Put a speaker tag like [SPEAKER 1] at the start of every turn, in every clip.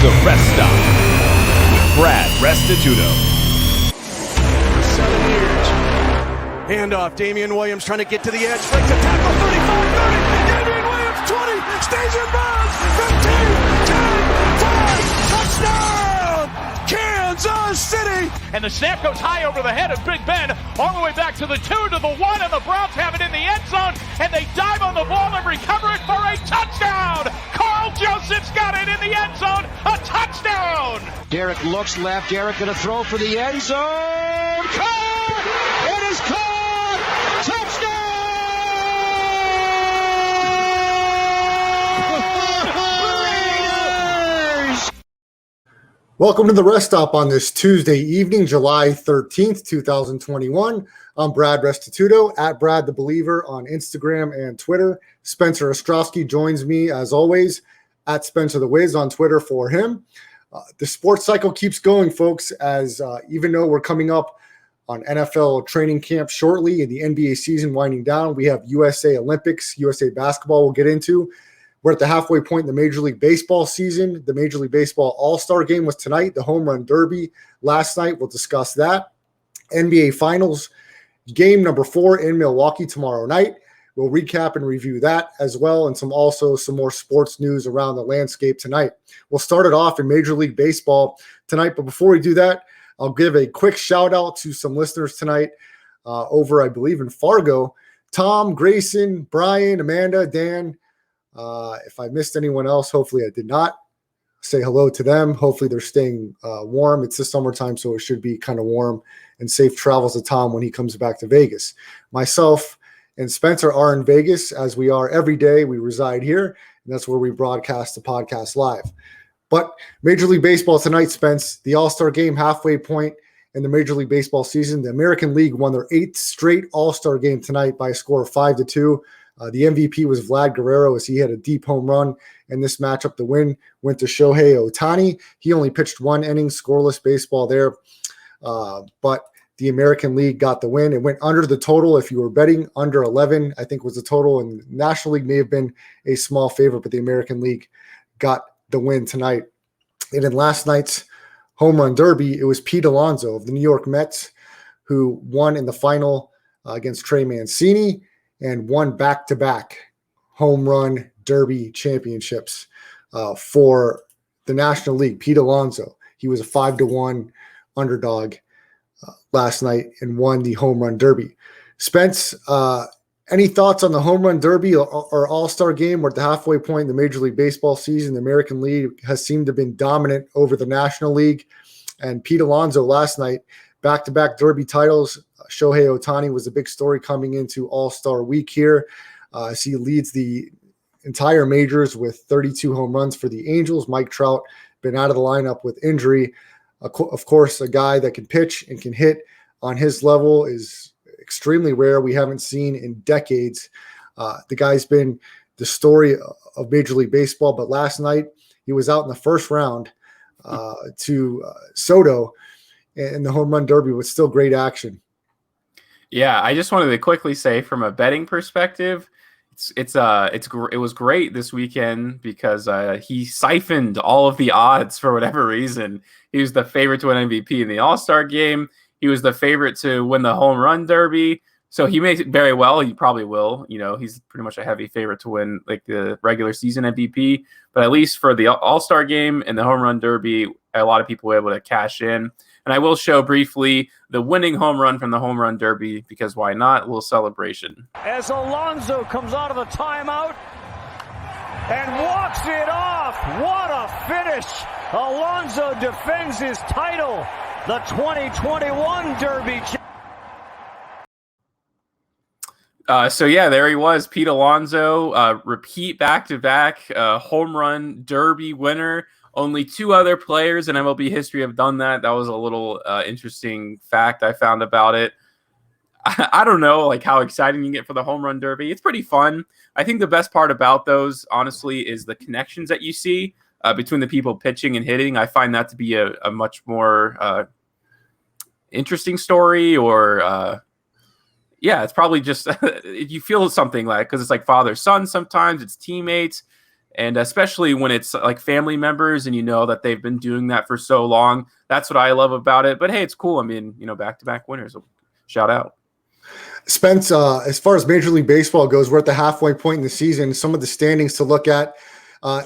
[SPEAKER 1] The Rest Stop with Brad Restituto.
[SPEAKER 2] For 7 years. Handoff, Damian Williams trying to get to the edge. Breaks a tackle, 35, 30. Damian Williams, 20. Stays in bounds. 15, 10, 5. Touchdown! Kansas City!
[SPEAKER 3] And the snap goes high over the head of Big Ben, all the way back to the 2, to the 1, and the Browns have it in the end zone, and they dive on the ball and recover it for a touchdown! Carl Joseph's got it in the end zone, a touchdown!
[SPEAKER 4] Derek looks left, Derek gonna throw for the end zone! Caught! It is caught! Touchdown!
[SPEAKER 5] Welcome to the Rest Stop on this Tuesday evening, July 13th, 2021. I'm Brad Restituto, at Brad the Believer on Instagram and Twitter. Spencer Ostrowski joins me, as always, at Spencer the Wiz on Twitter for him. The sports cycle keeps going, folks, as even though we're coming up on NFL training camp shortly and the NBA season winding down, we have USA Olympics, USA basketball we'll get into. We're at the halfway point in the Major League Baseball season. The Major League Baseball All-Star game was tonight. The Home Run Derby last night. We'll discuss that. NBA Finals game number 4 in Milwaukee tomorrow night. We'll recap and review that as well, and some more sports news around the landscape tonight. We'll start it off in Major League Baseball tonight, but before we do that, I'll give a quick shout-out to some listeners tonight over, I believe, in Fargo. Tom, Grayson, Brian, Amanda, Dan. If I missed anyone else, hopefully I did not. Say hello to them. Hopefully they're staying warm. It's the summertime, so it should be kind of warm, and safe travels to Tom when he comes back to Vegas. Myself and Spencer are in Vegas, as we are every day. We reside here, and that's where we broadcast the podcast live. But Major League Baseball tonight, Spence, the All-Star game halfway point in the Major League Baseball season. The American League won their 8th straight All-Star game tonight by a score of 5-2. The MVP was Vlad Guerrero, as he had a deep home run in this matchup. The win went to Shohei Ohtani. He only pitched 1 inning, scoreless baseball there. But the American League got the win. It went under the total. If you were betting, under 11, I think was the total. And the National League may have been a small favorite, but the American League got the win tonight. And in last night's Home Run Derby, it was Pete Alonso of the New York Mets who won in the final against Trey Mancini, and won back-to-back home run derby championships for the National League. Pete Alonso, he was a 5-1 underdog last night and won the home run derby. Spence, any thoughts on the home run derby or All-Star game? We're at the halfway point in the Major League Baseball season. The American League has seemed to have been dominant over the National League. And Pete Alonso last night, back-to-back derby titles. Shohei Ohtani was a big story coming into All-Star week here. As he leads the entire majors with 32 home runs for the Angels. Mike Trout been out of the lineup with injury. Of course, a guy that can pitch and can hit on his level is extremely rare. We haven't seen in decades. The guy's been the story of Major League Baseball, but last night he was out in the first round to Soto in the home run derby with still great action.
[SPEAKER 6] Yeah, I just wanted to quickly say, from a betting perspective, it was great this weekend because he siphoned all of the odds for whatever reason. He was the favorite to win MVP in the All-Star game. He was the favorite to win the home run derby. So he may very well. He probably will. You know, he's pretty much a heavy favorite to win like the regular season MVP. But at least for the All-Star game and the home run derby, a lot of people were able to cash in. And I will show briefly the winning home run from the home run derby, because why not? A little celebration.
[SPEAKER 3] As Alonso comes out of the timeout and walks it off. What a finish. Alonso defends his title, the 2021 Derby.
[SPEAKER 6] So yeah, there he was, Pete Alonso, repeat back-to-back home run derby winner. Only 2 other players in MLB history have done that. That was a little interesting fact I found about it. I don't know like how exciting you get for the home run derby. It's pretty fun. I think the best part about those, honestly, is the connections that you see between the people pitching and hitting. I find that to be a much more interesting story, or it's probably just you feel something like, because it's like father-son sometimes, it's teammates. And especially when it's like family members and you know that they've been doing that for so long. That's what I love about it. But hey, it's cool. I mean, back-to-back winners. Shout out.
[SPEAKER 5] Spence, as far as Major League Baseball goes, we're at the halfway point in the season. Some of the standings to look at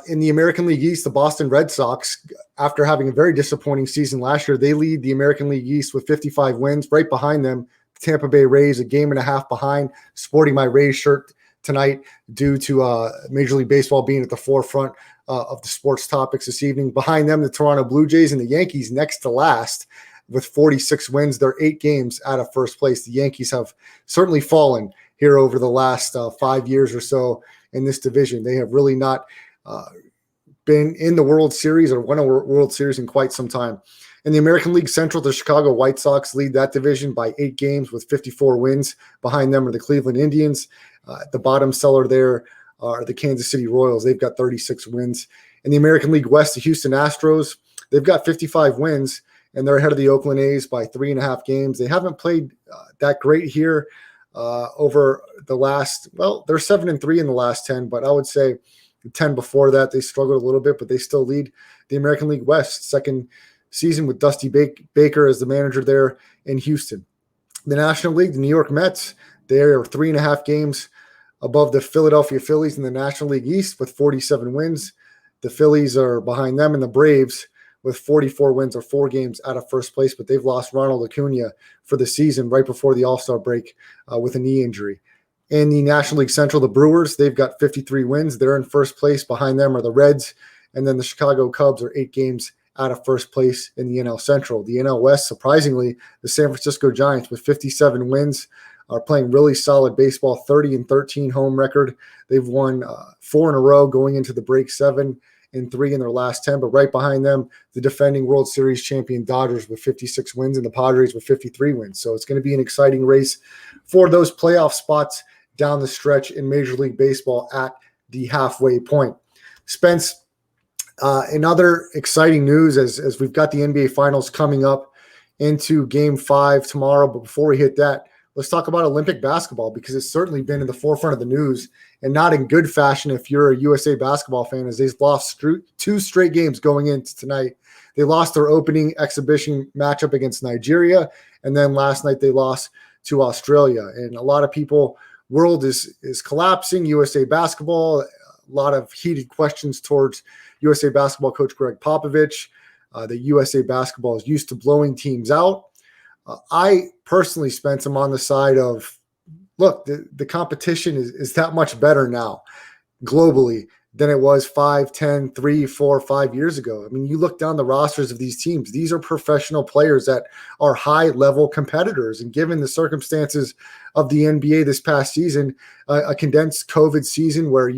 [SPEAKER 5] in the American League East, the Boston Red Sox, after having a very disappointing season last year, they lead the American League East with 55 wins. Right behind them, Tampa Bay Rays, a game and a half behind, sporting my Rays shirt tonight due to Major League Baseball being at the forefront of the sports topics this evening. Behind them, the Toronto Blue Jays and the Yankees next to last with 46 wins. They're 8 games out of first place. The Yankees have certainly fallen here over the last 5 years or so in this division. They have really not been in the World Series or won a World Series in quite some time. In the American League Central, the Chicago White Sox lead that division by 8 games with 54 wins. Behind them are the Cleveland Indians. The bottom seller there are the Kansas City Royals. They've got 36 wins. In the American League West, the Houston Astros, they've got 55 wins, and they're ahead of the Oakland A's by 3.5 games. They haven't played that great here over the last, well, they're 7-3 in the last 10, but I would say the 10 before that, they struggled a little bit, but they still lead the American League West. Second season with Dusty Baker as the manager there in Houston. The National League, the New York Mets, they are 3.5 games above the Philadelphia Phillies in the National League East with 47 wins. The Phillies are behind them, and the Braves with 44 wins are 4 games out of first place, but they've lost Ronald Acuna for the season right before the All-Star break with a knee injury. In the National League Central, the Brewers, they've got 53 wins. They're in first place. Behind them are the Reds, and then the Chicago Cubs are 8 games out of first place in the NL Central. The NL West, surprisingly, the San Francisco Giants with 57 wins are playing really solid baseball, 30-13 home record. They've won 4 in a row going into the break, 7-3 in their last 10. But right behind them, the defending World Series champion Dodgers with 56 wins and the Padres with 53 wins. So it's going to be an exciting race for those playoff spots down the stretch in Major League Baseball at the halfway point. Spence, in other exciting news, as we've got the NBA Finals coming up into Game 5 tomorrow, but before we hit that, let's talk about Olympic basketball because it's certainly been in the forefront of the news and not in good fashion if you're a USA basketball fan, as they've lost 2 straight games going into tonight. They lost their opening exhibition matchup against Nigeria, and then last night they lost to Australia. And a lot of people, world is collapsing, USA basketball, a lot of heated questions towards USA basketball coach Greg Popovich. The USA basketball is used to blowing teams out. I personally, Spence, I'm on the side of, look, the competition is that much better now globally than it was 5, 10, 3, 4, 5 years ago. I mean, you look down the rosters of these teams. These are professional players that are high-level competitors. And given the circumstances of the NBA this past season, a condensed COVID season where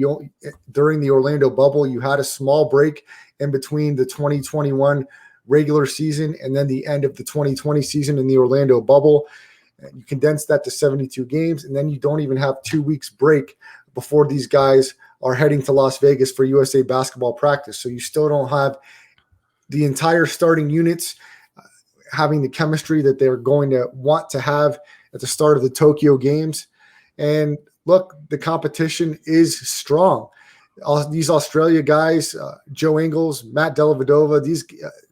[SPEAKER 5] during the Orlando bubble, you had a small break in between the 2021 regular season and then the end of the 2020 season in the Orlando bubble. You condense that to 72 games, and then you don't even have 2 weeks break before these guys are heading to Las Vegas for USA basketball practice. So you still don't have the entire starting units having the chemistry that they're going to want to have at the start of the Tokyo Games. And look, the competition is strong. These Australia guys, Joe Ingles, Matt Dellavedova, these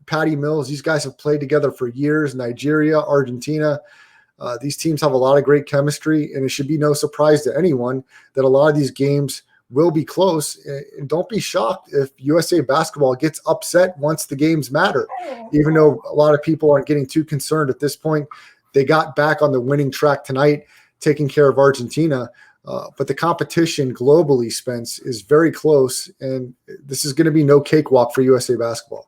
[SPEAKER 5] Patty Mills, these guys have played together for years. Nigeria, Argentina, these teams have a lot of great chemistry, and it should be no surprise to anyone that a lot of these games will be close. And don't be shocked if USA basketball gets upset once the games matter, even though a lot of people aren't getting too concerned at this point. They got back on the winning track tonight, taking care of Argentina. But the competition globally, Spence, is very close, and this is going to be no cakewalk for USA basketball.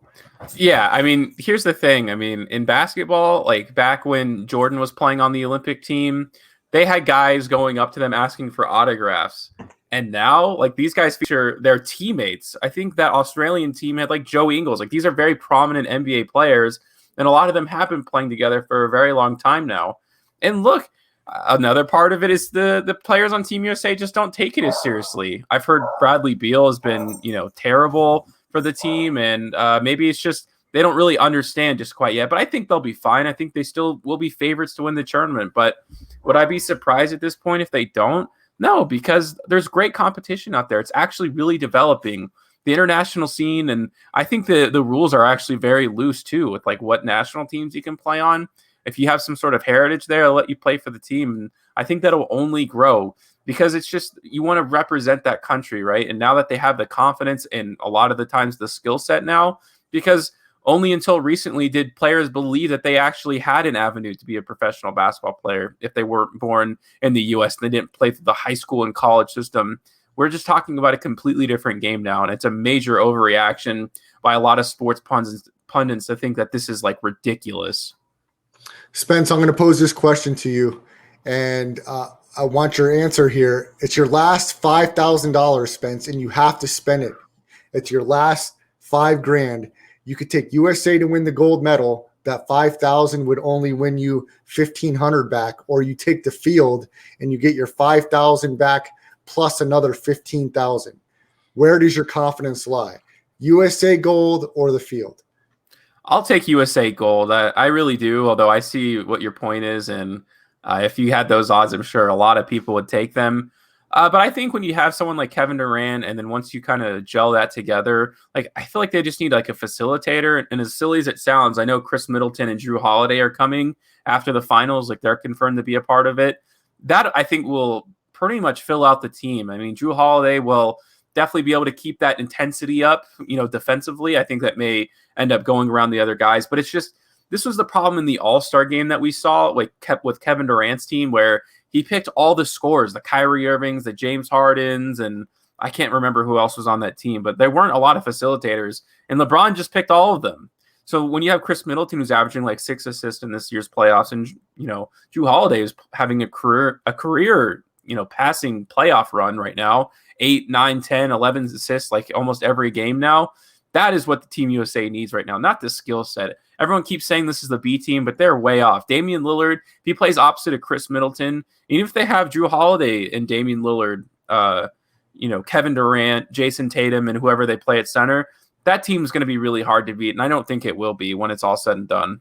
[SPEAKER 6] Yeah, I mean, here's the thing. I mean, in basketball, like back when Jordan was playing on the Olympic team, they had guys going up to them asking for autographs. And now, like, these guys feature their teammates. I think that Australian team had, like, Joe Ingles. Like, these are very prominent NBA players, and a lot of them have been playing together for a very long time now. And look, another part of it is the players on Team USA just don't take it as seriously. I've heard Bradley Beal has been, terrible for the team, and maybe it's just they don't really understand just quite yet. But I think they'll be fine. I think they still will be favorites to win the tournament. But would I be surprised at this point if they don't? No, because there's great competition out there. It's actually really developing the international scene. And I think the rules are actually very loose too, with like what national teams you can play on. If you have some sort of heritage there, they'll let you play for the team. And I think that'll only grow because it's just, you want to represent that country, right? And now that they have the confidence and a lot of the times the skill set now, because only until recently did players believe that they actually had an avenue to be a professional basketball player if they weren't born in the U.S. and they didn't play through the high school and college system. We're just talking about a completely different game now, and it's a major overreaction by a lot of sports pundits to think that this is like ridiculous.
[SPEAKER 5] Spence, I'm going to pose this question to you, and I want your answer here. It's your last $5,000, Spence, and you have to spend it. It's your last $5,000. You could take USA to win the gold medal. That 5,000 would only win you 1,500 back, or you take the field and you get your 5,000 back plus another 15,000. Where does your confidence lie? USA gold or the field?
[SPEAKER 6] I'll take USA gold. I really do, although I see what your point is. And if you had those odds, I'm sure a lot of people would take them. But I think when you have someone like Kevin Durant, and then once you kind of gel that together, like I feel like they just need like a facilitator. And as silly as it sounds, I know Chris Middleton and Drew Holiday are coming after the finals. Like they're confirmed to be a part of it. That I think will pretty much fill out the team. I mean, Drew Holiday will definitely be able to keep that intensity up, defensively. I think that may end up going around the other guys, but it's just, this was the problem in the All-Star game that we saw with Kevin Durant's team, where he picked all the scores, the Kyrie Irvings, the James Hardens, and I can't remember who else was on that team, but there weren't a lot of facilitators, and LeBron just picked all of them. So when you have Chris Middleton, who's averaging like 6 assists in this year's playoffs, and Drew Holiday is having a career passing playoff run right now, 8, 9, 10, 11 assists, like almost every game now. That is what the Team USA needs right now, not the skill set. Everyone keeps saying this is the B team, but they're way off. Damian Lillard, if he plays opposite of Chris Middleton, even if they have Drew Holiday and Damian Lillard, Kevin Durant, Jason Tatum, and whoever they play at center, that team is going to be really hard to beat, and I don't think it will be when it's all said and done.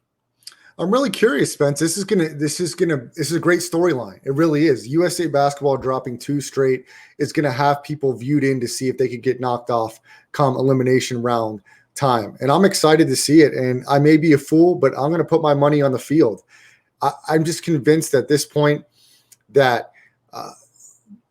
[SPEAKER 5] I'm really curious, Spence. This is a great storyline. It really is. USA basketball dropping 2 straight is going to have people viewed in to see if they could get knocked off come elimination round time. And I'm excited to see it. And I may be a fool, but I'm going to put my money on the field. I'm just convinced at this point that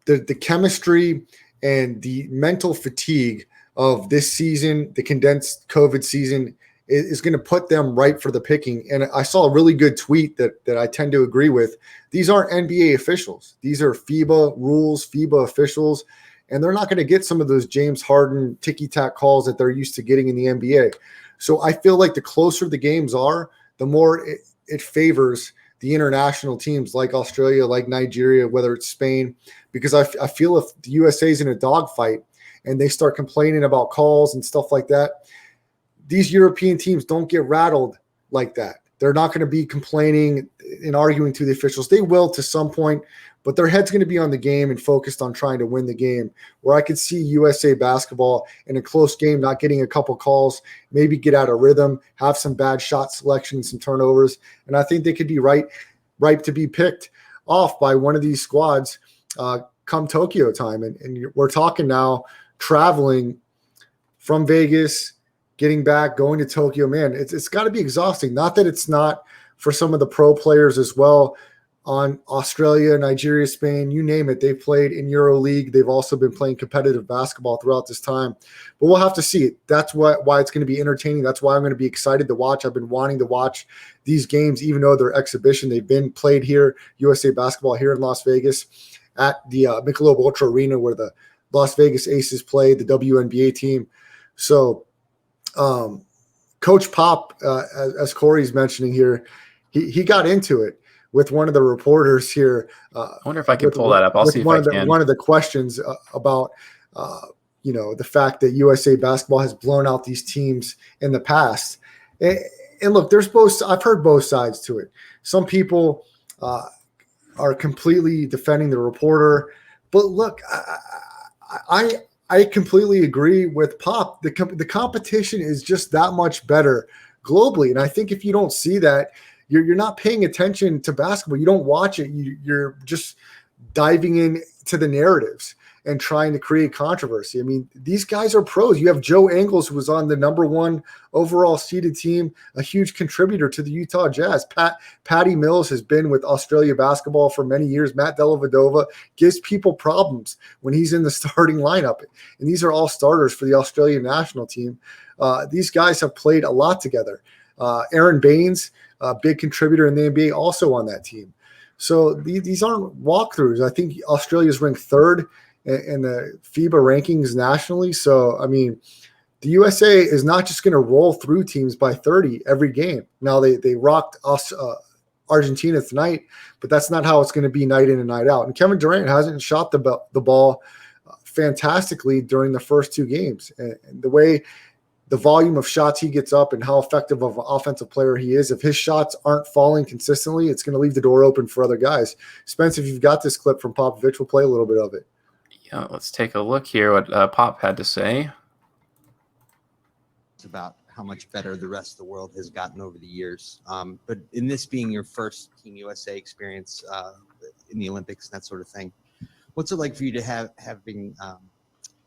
[SPEAKER 5] the chemistry and the mental fatigue of this season, the condensed COVID season, is going to put them ripe for the picking. And I saw a really good tweet that I tend to agree with. These aren't NBA officials. These are FIBA rules, FIBA officials, and they're not going to get some of those James Harden ticky-tack calls that they're used to getting in the NBA. So I feel like the closer the games are, the more it favors the international teams like Australia, like Nigeria, whether it's Spain, because I feel if the USA is in a dogfight and they start complaining about calls and stuff like that, these European teams don't get rattled like that. They're not going to be complaining and arguing to the officials. They will to some point, but their head's going to be on the game and focused on trying to win the game, where I could see USA basketball in a close game not getting a couple calls, maybe get out of rhythm, have some bad shot selection, some turnovers, and I think they could be ripe to be picked off by one of these squads come Tokyo time. And we're talking now traveling from Vegas, getting back, going to Tokyo. Man, it's got to be exhausting. Not that it's not for some of the pro players as well on Australia, Nigeria, Spain, you name it. They've played in EuroLeague. They've also been playing competitive basketball throughout this time. But we'll have to see it. That's why it's going to be entertaining. That's why I'm going to be excited to watch. I've been wanting to watch these games, even though they're exhibition. They've been played here, USA basketball here in Las Vegas at the Michelob Ultra Arena, where the Las Vegas Aces play, the WNBA team. So Coach Pop, as Corey's mentioning here, he got into it with one of the reporters here.
[SPEAKER 6] I wonder if I can pull that up. I'll see if I can.
[SPEAKER 5] One of the questions about the fact that USA basketball has blown out these teams in the past. And look, I've heard both sides to it. Some people are completely defending the reporter, but look, I completely agree with Pop. The competition is just that much better globally. And I think if you don't see that, you're not paying attention to basketball. You don't watch it. You're just diving in to the narratives and trying to create controversy. I mean, these guys are pros. You have Joe Ingles, who was on the number 1 overall seeded team, a huge contributor to the Utah Jazz. Patty Mills has been with Australia basketball for many years. Matt Dellavedova gives people problems when he's in the starting lineup. And these are all starters for the Australian national team. These guys have played a lot together. Aaron Baines, a big contributor in the NBA, also on that team. So these aren't walkthroughs. I think Australia's ranked 3rd in the FIBA rankings nationally. So, I mean, the USA is not just going to roll through teams by 30 every game. Now, they rocked us, Argentina tonight, but that's not how it's going to be night in and night out. And Kevin Durant hasn't shot the ball fantastically during the first 2 games. And the way the volume of shots he gets up and how effective of an offensive player he is, if his shots aren't falling consistently, it's going to leave the door open for other guys. Spence, if you've got this clip from Popovich, we'll play a little bit of it.
[SPEAKER 6] Yeah, let's take a look here what Pop had to say.
[SPEAKER 7] It's about how much better the rest of the world has gotten over the years. But in this being your first Team USA experience in the Olympics and that sort of thing, what's it like for you to having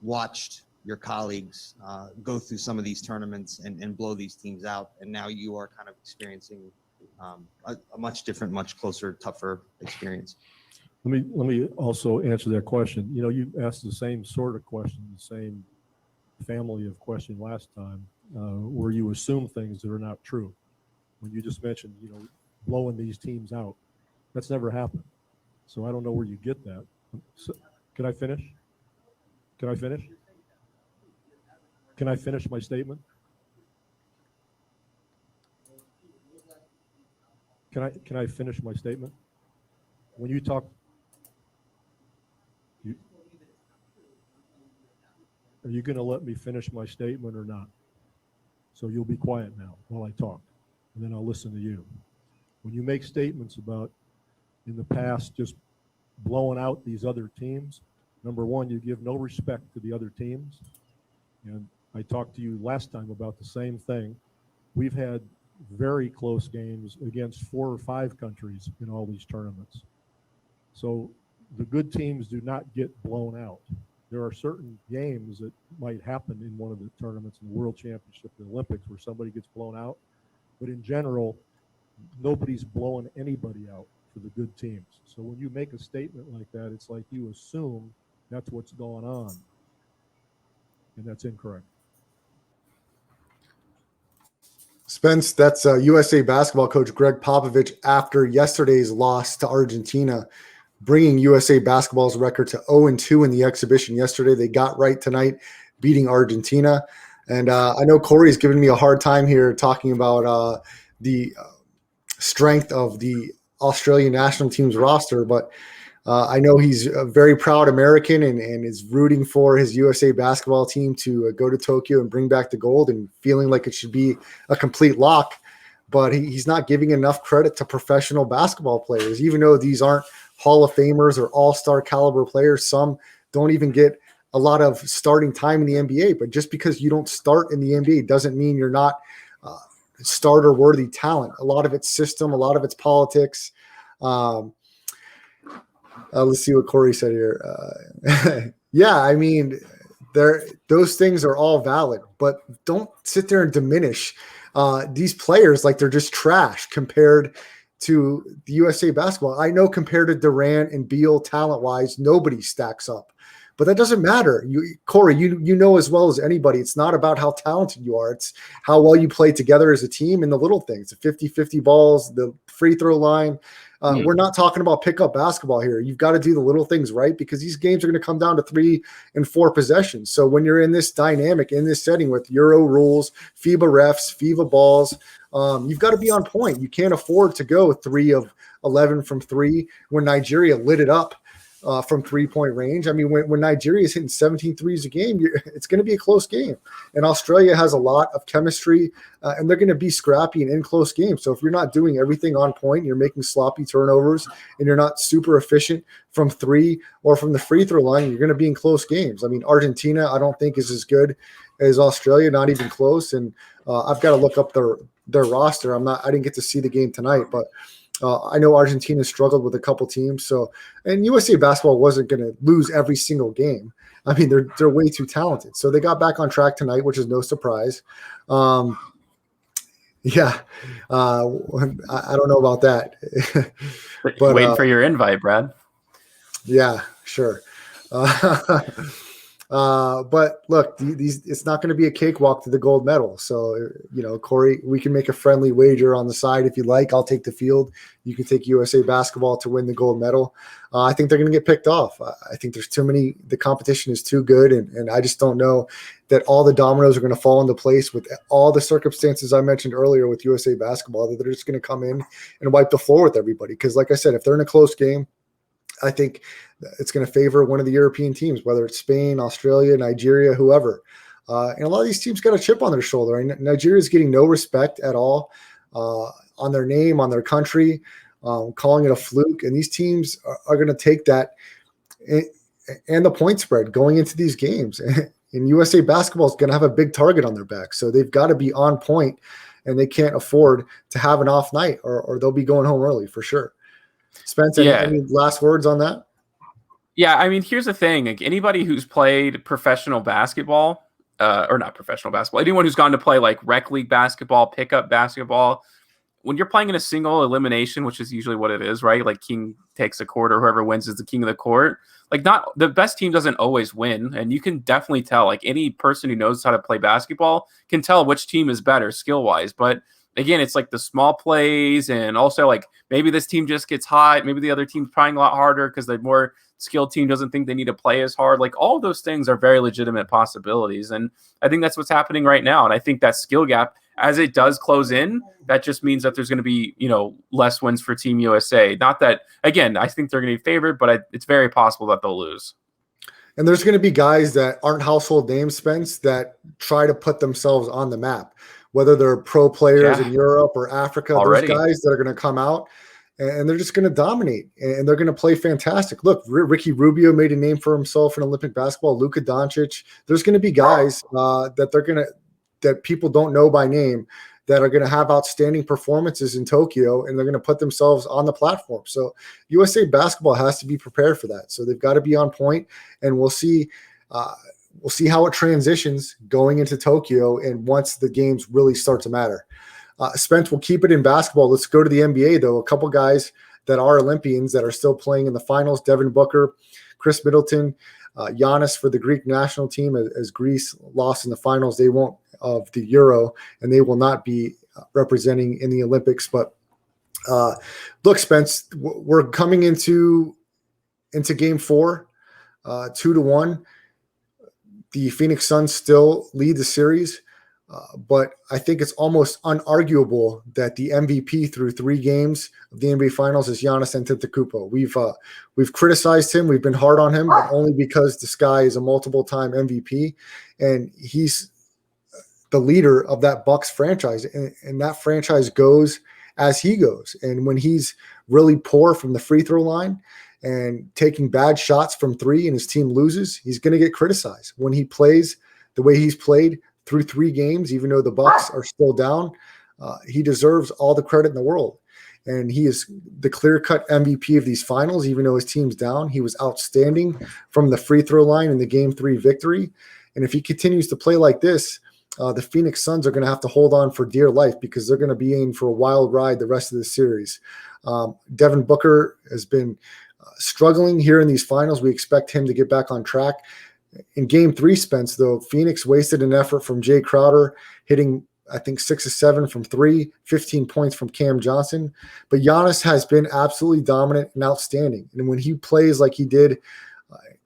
[SPEAKER 7] watched your colleagues go through some of these tournaments and blow these teams out, and now you are kind of experiencing a much different, much closer, tougher experience?
[SPEAKER 8] Let me also answer that question. You know, you asked the same sort of question, the same family of question last time, where you assume things that are not true. When you just mentioned, you know, blowing these teams out, that's never happened. So I don't know where you get that. So, can I finish? Can I finish? Can I finish my statement? Can I finish my statement? When you talk, are you going to let me finish my statement or not? So you'll be quiet now while I talk, and then I'll listen to you. When you make statements about in the past just blowing out these other teams, number one, you give no respect to the other teams. And I talked to you last time about the same thing. We've had very close games against 4 or 5 countries in all these tournaments. So the good teams do not get blown out. There are certain games that might happen in one of the tournaments, in the World Championship, the Olympics, where somebody gets blown out. But in general, nobody's blowing anybody out for the good teams. So when you make a statement like that, it's like you assume that's what's going on. And that's incorrect.
[SPEAKER 5] Spence, that's USA basketball coach Greg Popovich after yesterday's loss to Argentina, bringing USA basketball's record to 0-2 in the exhibition yesterday. They got right tonight, beating Argentina. And I know Corey's giving me a hard time here talking about the strength of the Australian national team's roster, but I know he's a very proud American and is rooting for his USA basketball team to go to Tokyo and bring back the gold and feeling like it should be a complete lock. But he's not giving enough credit to professional basketball players, even though these aren't Hall of Famers or all-star caliber players. Some don't even get a lot of starting time in the NBA. But just because you don't start in the NBA doesn't mean you're not starter-worthy talent. A lot of it's system, a lot of it's politics. Let's see what Corey said here. Yeah, I mean, those things are all valid, but don't sit there and diminish these players like they're just trash compared to the USA basketball. I know compared to Durant and Beal talent-wise, nobody stacks up. But that doesn't matter. Corey, you know as well as anybody, it's not about how talented you are. It's how well you play together as a team and the little things, the 50-50 balls, the free throw line. We're not talking about pickup basketball here. You've got to do the little things right because these games are going to come down to 3 and 4 possessions. So when you're in this dynamic, in this setting with Euro rules, FIBA refs, FIBA balls, you've got to be on point. You can't afford to go 3 of 11 from 3 when Nigeria lit it up from 3-point range. I mean, when Nigeria is hitting 17 threes a game, it's going to be a close game. And Australia has a lot of chemistry, and they're going to be scrappy and in close games. So if you're not doing everything on point, you're making sloppy turnovers, and you're not super efficient from 3 or from the free throw line, you're going to be in close games. I mean, Argentina, I don't think is as good as Australia, not even close. And I've got to look up their roster. I didn't get to see the game tonight, but I know Argentina struggled with a couple teams, and USA basketball wasn't going to lose every single game. I mean, they're way too talented. So they got back on track tonight, which is no surprise. Yeah, I don't know about that.
[SPEAKER 6] But waiting for your invite, Brad.
[SPEAKER 5] Yeah, sure. But look, it's not going to be a cakewalk to the gold medal. So, Corey, we can make a friendly wager on the side if you like. I'll take the field. You can take USA basketball to win the gold medal. I think they're going to get picked off. I think there's too many. The competition is too good, and I just don't know that all the dominoes are going to fall into place with all the circumstances I mentioned earlier with USA basketball, that they're just going to come in and wipe the floor with everybody. Because, like I said, if they're in a close game, I think it's going to favor one of the European teams, whether it's Spain, Australia, Nigeria, whoever. And a lot of these teams got a chip on their shoulder. And Nigeria is getting no respect at all on their name, on their country, calling it a fluke. And these teams are going to take that and the point spread going into these games. And USA basketball is going to have a big target on their back. So they've got to be on point, and they can't afford to have an off night, or they'll be going home early for sure. Spence, any last words on that?
[SPEAKER 6] Yeah, I mean, here's the thing. Like, anybody who's played professional basketball, or not professional basketball, anyone who's gone to play like rec league basketball, pickup basketball, when you're playing in a single elimination, which is usually what it is, right? Like king takes a court, or whoever wins is the king of the court. Like, not the best team doesn't always win. And you can definitely tell, like, any person who knows how to play basketball can tell which team is better skill wise. But again, it's like the small plays, and also like maybe this team just gets hot. Maybe the other team's trying a lot harder because the more skilled team doesn't think they need to play as hard. Like, all of those things are very legitimate possibilities. And I think that's what's happening right now. And I think that skill gap, as it does close in, that just means that there's going to be, less wins for Team USA. Not that, again, I think they're going to be favored, but it's very possible that they'll lose.
[SPEAKER 5] And there's going to be guys that aren't household names, Spence, that try to put themselves on the map, whether they're pro players in Europe or Africa. Already. There's guys that are going to come out and they're just going to dominate, and they're going to play fantastic. Look, Ricky Rubio made a name for himself in Olympic basketball. Luka Doncic. There's going to be guys that people don't know by name that are going to have outstanding performances in Tokyo, and they're going to put themselves on the platform. So USA basketball has to be prepared for that. So they've got to be on point, and we'll see how it transitions going into Tokyo, and once the games really start to matter. Spence, we'll keep it in basketball. Let's go to the NBA, though. A couple guys that are Olympians that are still playing in the finals: Devin Booker, Chris Middleton, Giannis for the Greek national team. As Greece lost in the finals, they won't of the Euro, and they will not be representing in the Olympics. But look, Spence, we're coming into Game 4, 2-1. The Phoenix Suns still lead the series, but I think it's almost unarguable that the MVP through 3 games of the NBA Finals is Giannis Antetokounmpo. We've criticized him, we've been hard on him, but only because this guy is a multiple-time MVP, and he's the leader of that Bucks franchise, and that franchise goes as he goes. And when he's really poor from the free throw line and taking bad shots from 3 and his team loses, he's going to get criticized. When he plays the way he's played through 3 games, even though the Bucks are still down, he deserves all the credit in the world. And he is the clear-cut MVP of these finals, even though his team's down. He was outstanding from the free throw line in the Game 3 victory. And if he continues to play like this, the Phoenix Suns are going to have to hold on for dear life, because they're going to be in for a wild ride the rest of the series. Devin Booker has been struggling here in these finals. We expect him to get back on track. In Game 3, Spence, though, Phoenix wasted an effort from Jay Crowder, hitting, I think, 6 of 7 from 3, 15 points from Cam Johnson. But Giannis has been absolutely dominant and outstanding. And when he plays like he did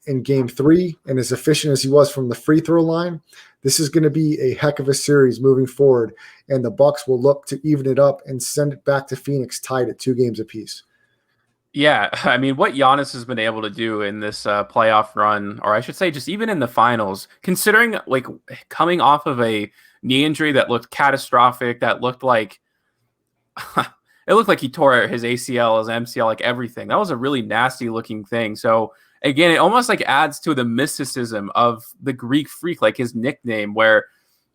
[SPEAKER 5] in Game 3 and as efficient as he was from the free throw line, this is going to be a heck of a series moving forward. And the Bucks will look to even it up and send it back to Phoenix tied at 2 games apiece.
[SPEAKER 6] Yeah, I mean, what Giannis has been able to do in this playoff run, or I should say just even in the finals, considering like coming off of a knee injury that looked catastrophic, that looked like it looked like he tore his ACL, his MCL, like everything. That was a really nasty looking thing. So again, it almost like adds to the mysticism of the Greek Freak, like his nickname, where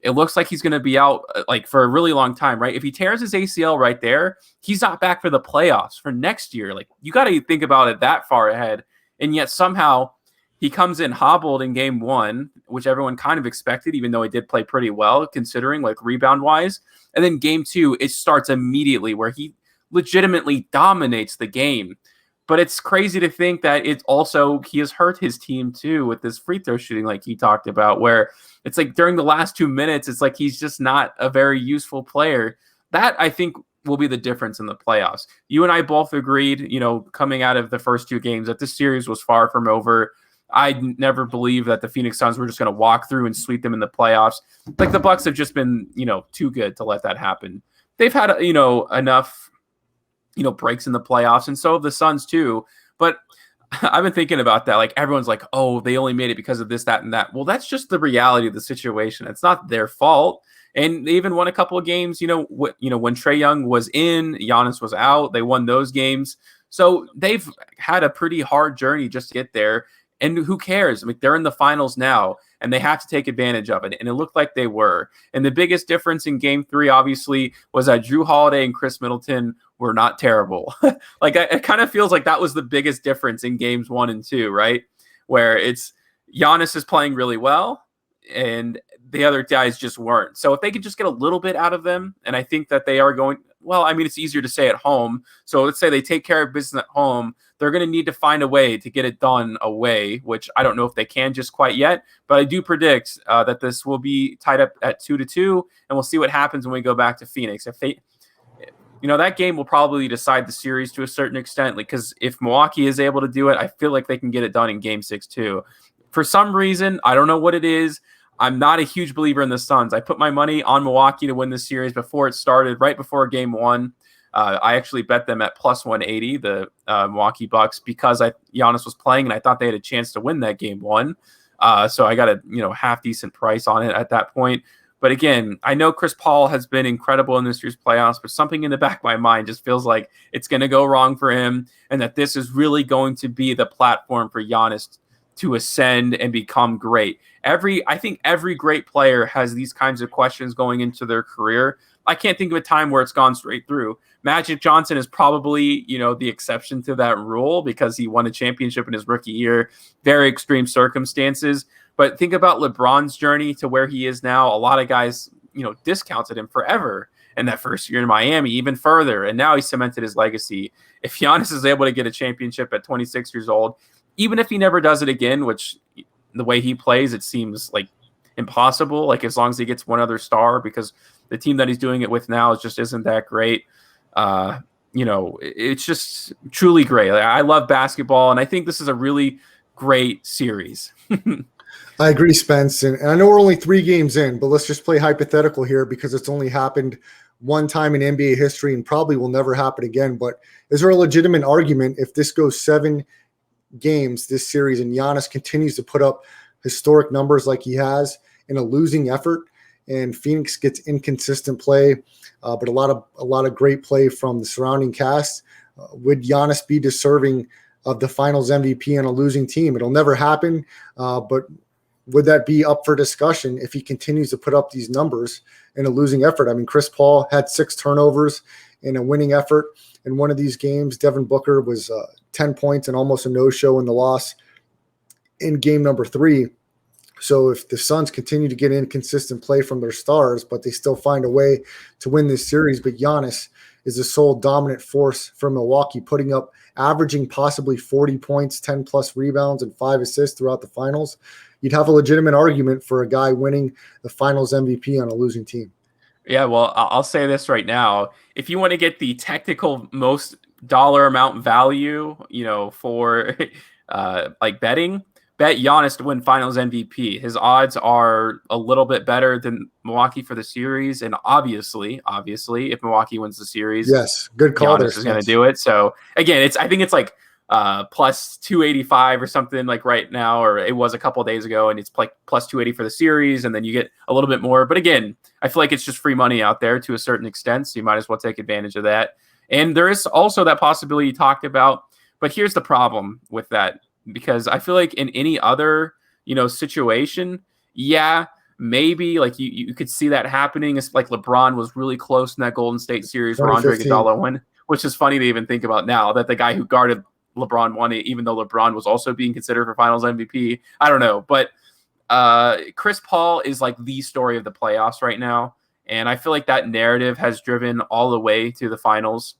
[SPEAKER 6] it looks like he's going to be out like for a really long time, right? If he tears his ACL right there, he's not back for the playoffs for next year. Like, you got to think about it that far ahead. And yet somehow he comes in hobbled in game 1, which everyone kind of expected, even though he did play pretty well considering, like, rebound wise. And then game 2, it starts immediately where he legitimately dominates the game. But it's crazy to think that he has hurt his team too with this free throw shooting, like he talked about, where it's like during the last 2 minutes, it's like he's just not a very useful player. That, I think, will be the difference in the playoffs. You and I both agreed, coming out of the first 2 games, that this series was far from over. I never believed that the Phoenix Suns were just going to walk through and sweep them in the playoffs. Like, the Bucks have just been, too good to let that happen. They've had, enough breaks in the playoffs, and so have the Suns too. But I've been thinking about that. Like, everyone's like, oh, they only made it because of this, that, and that. Well, that's just the reality of the situation. It's not their fault. And they even won a couple of games, when Trae Young was in, Giannis was out. They won those games. So they've had a pretty hard journey just to get there. And who cares? I mean, they're in the finals now, and they have to take advantage of it. And it looked like they were. And the biggest difference in game 3, obviously, was that Drew Holiday and Chris Middleton were not terrible. Like, it kind of feels like that was the biggest difference in games 1 and 2, right? Where it's Giannis is playing really well, and the other guys just weren't. So if they could just get a little bit out of them, and I think that they are going, well, I mean, it's easier to say at home. So let's say they take care of business at home. They're going to need to find a way to get it done away, which I don't know if they can just quite yet. But I do predict that this will be tied up at 2-2, and we'll see what happens when we go back to Phoenix. If they, that game will probably decide the series to a certain extent, because if Milwaukee is able to do it, I feel like they can get it done in game 6 too. For some reason, I don't know what it is. I'm not a huge believer in the Suns. I put my money on Milwaukee to win this series before it started, right before game 1. I actually bet them at plus 180, the Milwaukee Bucks, because Giannis was playing and I thought they had a chance to win that game 1. So I got a half decent price on it at that point. But again, I know Chris Paul has been incredible in this year's playoffs, but something in the back of my mind just feels like it's going to go wrong for him, and that this is really going to be the platform for Giannis to ascend and become great. I think every great player has these kinds of questions going into their career. I can't think of a time where it's gone straight through. Magic Johnson is probably, the exception to that rule because he won a championship in his rookie year, very extreme circumstances. But think about LeBron's journey to where he is now. A lot of guys, discounted him forever in that first year in Miami, even further. And now he cemented his legacy. If Giannis is able to get a championship at 26 years old, even if he never does it again, which the way he plays, it seems like impossible. Like, as long as he gets one other star, because the team that he's doing it with now just isn't that great. It's just truly great. Like, I love basketball, and I think this is a really great series.
[SPEAKER 5] I agree, Spence. And I know we're only 3 games in, but let's just play hypothetical here because it's only happened one time in NBA history and probably will never happen again. But is there a legitimate argument if this goes 7 games this series and Giannis continues to put up historic numbers like he has in a losing effort, and Phoenix gets inconsistent play, but a lot of great play from the surrounding cast? Would Giannis be deserving of the Finals MVP on a losing team? It'll never happen, but would that be up for discussion if he continues to put up these numbers in a losing effort? I mean, Chris Paul had 6 turnovers in a winning effort in one of these games. Devin Booker was 10 points and almost a no-show in the loss in game number 3. So if the Suns continue to get inconsistent play from their stars, but they still find a way to win this series, but Giannis is the sole dominant force for Milwaukee, averaging possibly 40 points, 10-plus rebounds, and 5 assists throughout the finals, you'd have a legitimate argument for a guy winning the Finals MVP on a losing team.
[SPEAKER 6] Yeah, well, I'll say this right now. If you want to get the technical most dollar amount value, for like betting, bet Giannis to win Finals MVP. His odds are a little bit better than Milwaukee for the series, and obviously, if Milwaukee wins the series,
[SPEAKER 5] yes, good call.
[SPEAKER 6] Giannis is going to do it. So again, I think it's like plus 285 or something like right now, or it was a couple of days ago, and it's like plus 280 for the series, and then you get a little bit more. But again, I feel like it's just free money out there to a certain extent, so you might as well take advantage of that. And there is also that possibility you talked about, but here's the problem with that, because I feel like in any other, situation, yeah, maybe like you could see that happening. It's like LeBron was really close in that Golden State series where Andre
[SPEAKER 5] 2015.
[SPEAKER 6] Iguodala won, which is funny to even think about now that the guy who guarded LeBron won it, even though LeBron was also being considered for Finals MVP. I don't know, but Chris Paul is like the story of the playoffs right now, and I feel like that narrative has driven all the way to the finals.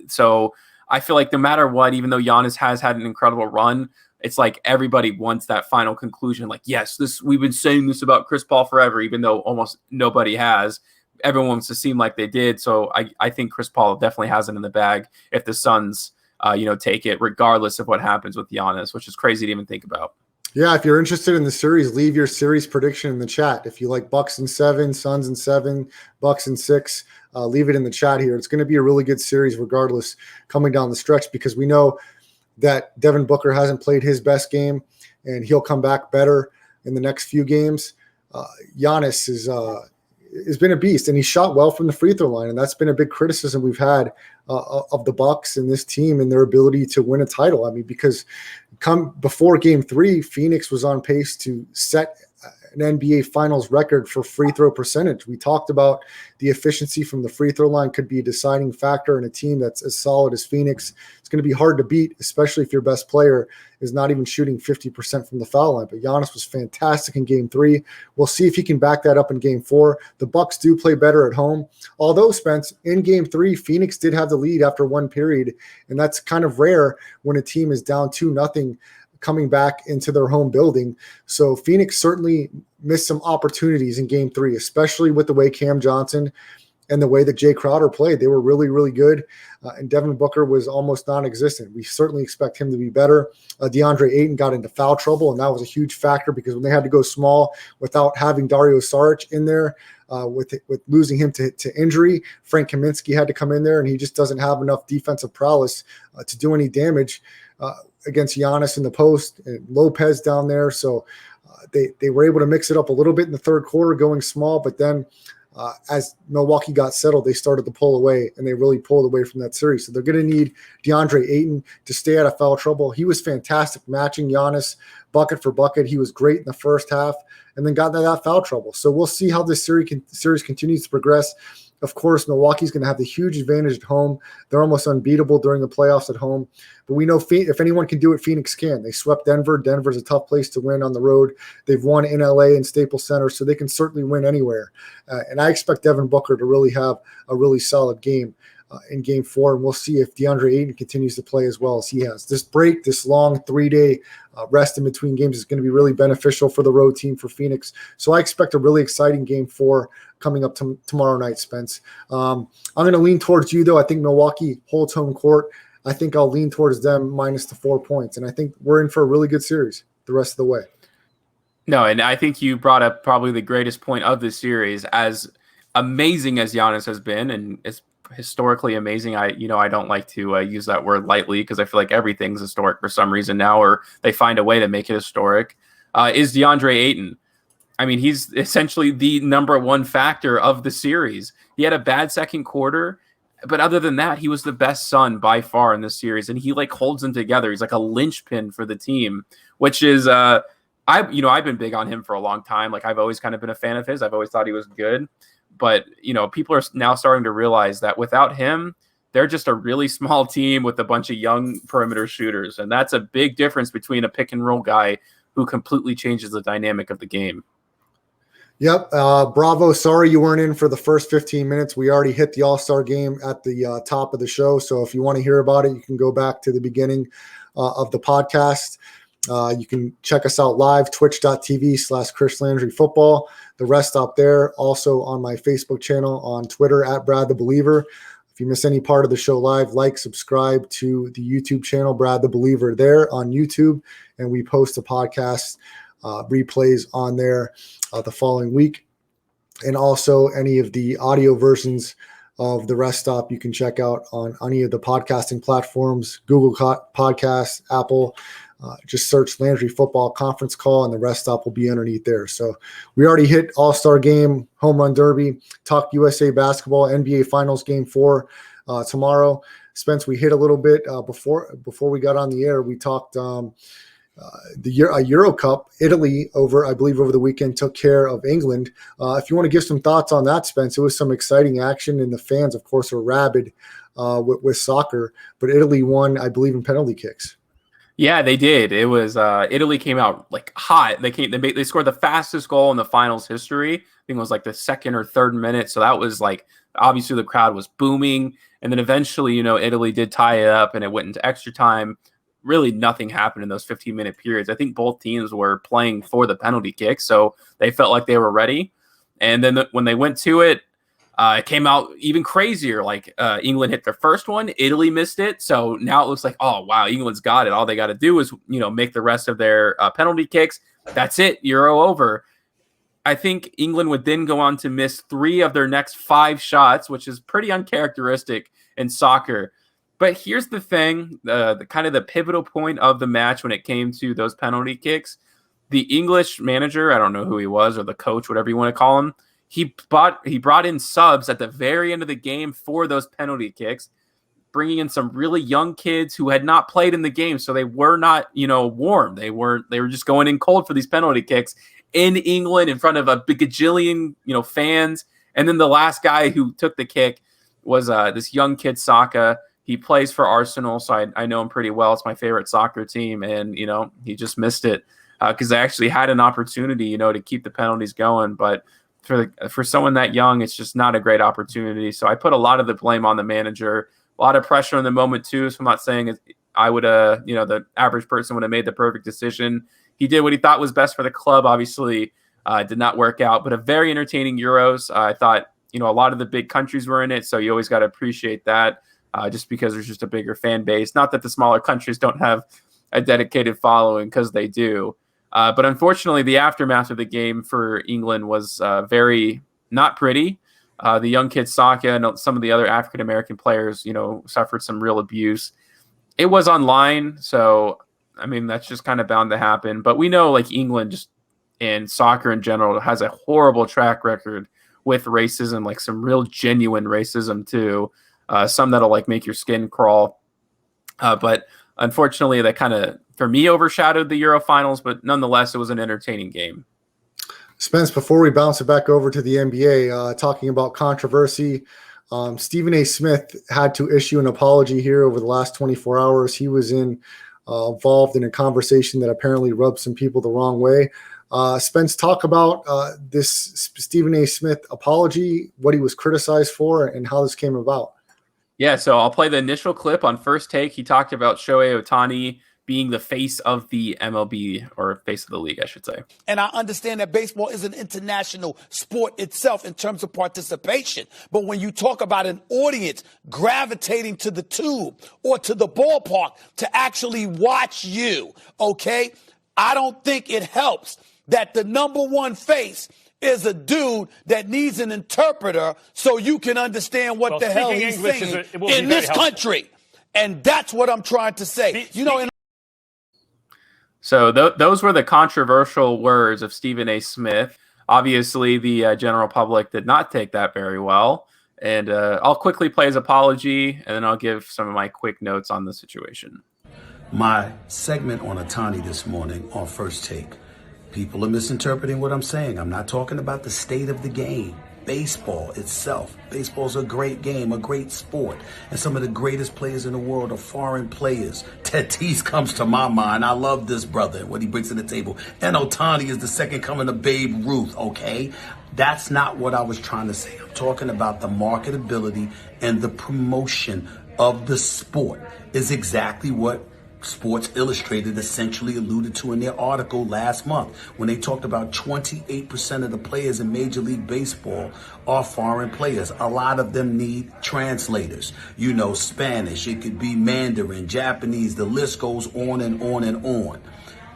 [SPEAKER 6] So I feel like no matter what, even though Giannis has had an incredible run, it's like everybody wants that final conclusion. Like, yes, we've been saying this about Chris Paul forever, even though almost nobody has. Everyone wants to seem like they did. So I think Chris Paul definitely has it in the bag if the Suns, take it, regardless of what happens with Giannis, which is crazy to even think about.
[SPEAKER 5] Yeah, if you're interested in the series, leave your series prediction in the chat. If you like Bucks in 7, Suns in 7, Bucks in 6, leave it in the chat here. It's going to be a really good series regardless coming down the stretch, because we know that Devin Booker hasn't played his best game, and he'll come back better in the next few games. Giannis has been a beast, and he shot well from the free throw line, and that's been a big criticism we've had of the Bucks and this team and their ability to win a title. I mean, because before Game 3, Phoenix was on pace to set an NBA Finals record for free throw percentage. We talked about the efficiency from the free throw line could be a deciding factor in a team that's as solid as Phoenix. It's going to be hard to beat, especially if your best player is not even shooting 50% from the foul line. But Giannis was fantastic in Game 3. We'll see if he can back that up in Game 4. The Bucks do play better at home. Although, Spence, in Game 3, Phoenix did have the lead after one period, and that's kind of rare when a team is down 2-0 coming back into their home building. So Phoenix certainly missed some opportunities in Game 3, especially with the way Cam Johnson and the way that Jay Crowder played. They were really, really good, and Devin Booker was almost non-existent. We certainly expect him to be better. DeAndre Ayton got into foul trouble, and that was a huge factor because when they had to go small without having Dario Saric in there, with losing him to injury, Frank Kaminsky had to come in there, and he just doesn't have enough defensive prowess to do any damage against Giannis in the post and Lopez down there. So they were able to mix it up a little bit in the third quarter going small, but then as Milwaukee got settled, they started to pull away, and they really pulled away from that series. So they're going to need DeAndre Ayton to stay out of foul trouble. He was fantastic matching Giannis bucket for bucket. He was great in the first half and then got into that foul trouble. So we'll see how this series continues to progress. Of course, Milwaukee's going to have the huge advantage at home. They're almost unbeatable during the playoffs at home. But we know if anyone can do it, Phoenix can. They swept Denver. Denver's a tough place to win on the road. They've won in LA and Staples Center, so they can certainly win anywhere. And I expect Devin Booker to really have a really solid game in Game 4, and we'll see if DeAndre Ayton continues to play as well as he has. This break, this long 3-day rest in between games is going to be really beneficial for the road team for Phoenix. So I expect a really exciting Game 4 coming up tomorrow night, Spence. I'm going to lean towards you, though. I think Milwaukee holds home court. I think I'll lean towards them minus the 4 points, and I think we're in for a really good series the rest of the way.
[SPEAKER 6] No, and I think you brought up probably the greatest point of this series. As amazing as Giannis has been, and it's historically amazing. I don't like to use that word lightly because I feel like everything's historic for some reason now, or they find a way to make it historic. Is DeAndre Ayton. I mean, he's essentially the number one factor of the series. He had a bad second quarter, but other than that, he was the best Sun by far in this series, and he holds them together. He's like a linchpin for the team, which is I've been big on him for a long time. Like, I've always kind of been a fan of his. I've always thought he was good. But, people are now starting to realize that without him, they're just a really small team with a bunch of young perimeter shooters. And that's a big difference between a pick and roll guy who completely changes the dynamic of the game.
[SPEAKER 5] Yep. Bravo. Sorry you weren't in for the first 15 minutes. We already hit the All-Star game at the top of the show. So if you want to hear about it, you can go back to the beginning of the podcast. You can check us out live, twitch.tv/Chris Landry Football. The rest stop there. Also on my Facebook channel, on Twitter @Brad the Believer. If you miss any part of the show live, subscribe to the YouTube channel, Brad the Believer, there on YouTube. And we post the podcast replays on there the following week. And also any of the audio versions of the rest stop you can check out on any of the podcasting platforms, Google Podcasts, Apple. Just search Landry Football Conference Call, and the rest stop will be underneath there. So we already hit All-Star Game, Home Run Derby, talked USA Basketball, NBA Finals Game 4 tomorrow. Spence, we hit a little bit before we got on the air. We talked Euro Cup, Italy I believe over the weekend took care of England. If you want to give some thoughts on that, Spence, it was some exciting action, and the fans, of course, are rabid with soccer. But Italy won, I believe, in penalty kicks.
[SPEAKER 6] Yeah, they did. It was Italy came out like hot. They scored the fastest goal in the finals history. I think it was like the second or third minute. So that was like, obviously the crowd was booming. And then eventually, Italy did tie it up and it went into extra time. Really nothing happened in those 15-minute periods. I think both teams were playing for the penalty kick, so they felt like they were ready. And then when they went to it, it came out even crazier. Like England hit their first one, Italy missed it. So now it looks like, oh, wow, England's got it. All they got to do is, make the rest of their penalty kicks. That's it. Euro over. I think England would then go on to miss 3 of their next 5 shots, which is pretty uncharacteristic in soccer. But here's the thing, the kind of the pivotal point of the match when it came to those penalty kicks. The English manager, I don't know who he was, or the coach, whatever you want to call him, he brought in subs at the very end of the game for those penalty kicks, bringing in some really young kids who had not played in the game, so they were not, warm. They were just going in cold for these penalty kicks in England in front of a bajillion, fans. And then the last guy who took the kick was this young kid, Saka. He plays for Arsenal, so I know him pretty well. It's my favorite soccer team, and, he just missed it because they actually had an opportunity, to keep the penalties going. But for someone that young, it's just not a great opportunity. So I put a lot of the blame on the manager, a lot of pressure in the moment too. So I'm not saying I would, the average person would have made the perfect decision. He did what he thought was best for the club. Obviously, did not work out, but a very entertaining Euros. I thought, a lot of the big countries were in it, so you always got to appreciate that. Just because there's just a bigger fan base. Not that the smaller countries don't have a dedicated following, because they do. But unfortunately, the aftermath of the game for England was very not pretty. The young kid Saka and some of the other African-American players, suffered some real abuse. It was online, so, that's just kind of bound to happen. But we know, like, England just and soccer in general has a horrible track record with racism, like some real genuine racism too. Some that'll like make your skin crawl. But unfortunately, that kind of, for me, overshadowed the Euro finals, but nonetheless, it was an entertaining game.
[SPEAKER 5] Spence, before we bounce it back over to the NBA, talking about controversy, Stephen A. Smith had to issue an apology here over the last 24 hours. He was involved in a conversation that apparently rubbed some people the wrong way. Spence, talk about this Stephen A. Smith apology, what he was criticized for, and how this came about.
[SPEAKER 6] Yeah, so I'll play the initial clip on First Take. He talked about Shohei Ohtani being the face of the MLB, or face of the league, I should say.
[SPEAKER 9] And I understand that baseball is an international sport itself in terms of participation. But when you talk about an audience gravitating to the tube or to the ballpark to actually watch you, okay, I don't think it helps that the number one face is a dude that needs an interpreter so you can understand what the hell he's saying in this country. And that's what I'm trying to say.
[SPEAKER 6] So those were the controversial words of Stephen A. Smith. Obviously, the general public did not take that very well. And I'll quickly play his apology, and then I'll give some of my quick notes on the situation.
[SPEAKER 10] My segment on Ohtani this morning on First Take. People are misinterpreting what I'm saying. I'm not talking about the state of the game. Baseball itself. Baseball's a great game, a great sport. And some of the greatest players in the world are foreign players. Tatis comes to my mind. I love this brother and what he brings to the table. And Ohtani is the second coming of Babe Ruth, okay? That's not what I was trying to say. I'm talking about the marketability and the promotion of the sport is exactly what Sports Illustrated essentially alluded to in their article last month when they talked about 28% of the players in Major League Baseball are foreign players. A lot of them need translators. Spanish, it could be Mandarin, Japanese, the list goes on and on and on.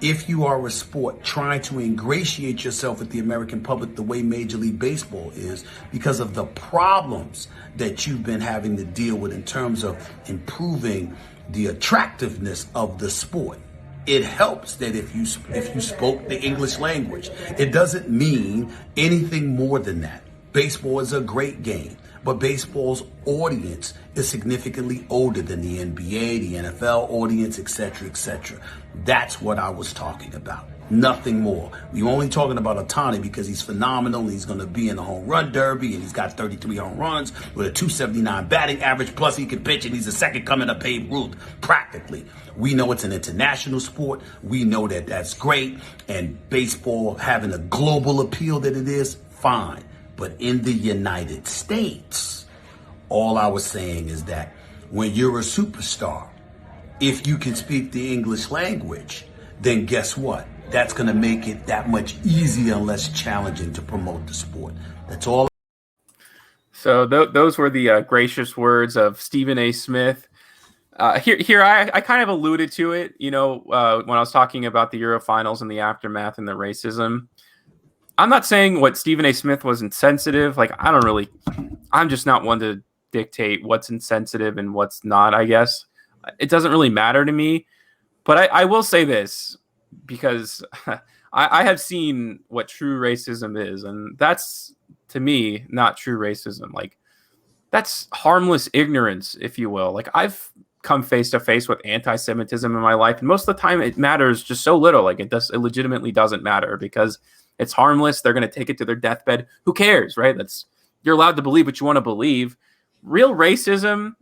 [SPEAKER 10] If you are a sport trying to ingratiate yourself with the American public the way Major League Baseball is, because of the problems that you've been having to deal with in terms of improving the attractiveness of the sport, it helps that if you spoke the English language. It doesn't mean anything more than that. Baseball is a great game, but baseball's audience is significantly older than the NBA, the NFL audience, etc., etc. That's what I was talking about. Nothing more. We're only talking about Ohtani because he's phenomenal. He's going to be in the home run derby, and he's got 33 home runs with a 279 batting average. Plus, he can pitch, and he's the second coming of Babe Ruth, practically. We know it's an international sport. We know that that's great. And baseball having a global appeal that it is, fine. But in the United States, all I was saying is that when you're a superstar, if you can speak the English language, then guess what? That's going to make it that much easier and less challenging to promote the sport. That's all.
[SPEAKER 6] So those were the gracious words of Stephen A. Smith. Here, I kind of alluded to it, when I was talking about the Euro Finals and the aftermath and the racism. I'm not saying what Stephen A. Smith was insensitive. Like, I'm just not one to dictate what's insensitive and what's not, I guess. It doesn't really matter to me. But I will say this, because I have seen what true racism is, and that's, to me, not true racism. Like, that's harmless ignorance, if you will. Like, I've come face to face with anti-Semitism in my life, and most of the time it matters just so little. Like, it legitimately doesn't matter because it's harmless. They're going to take it to their deathbed. Who cares, right? You're allowed to believe what you want to believe. Real racism,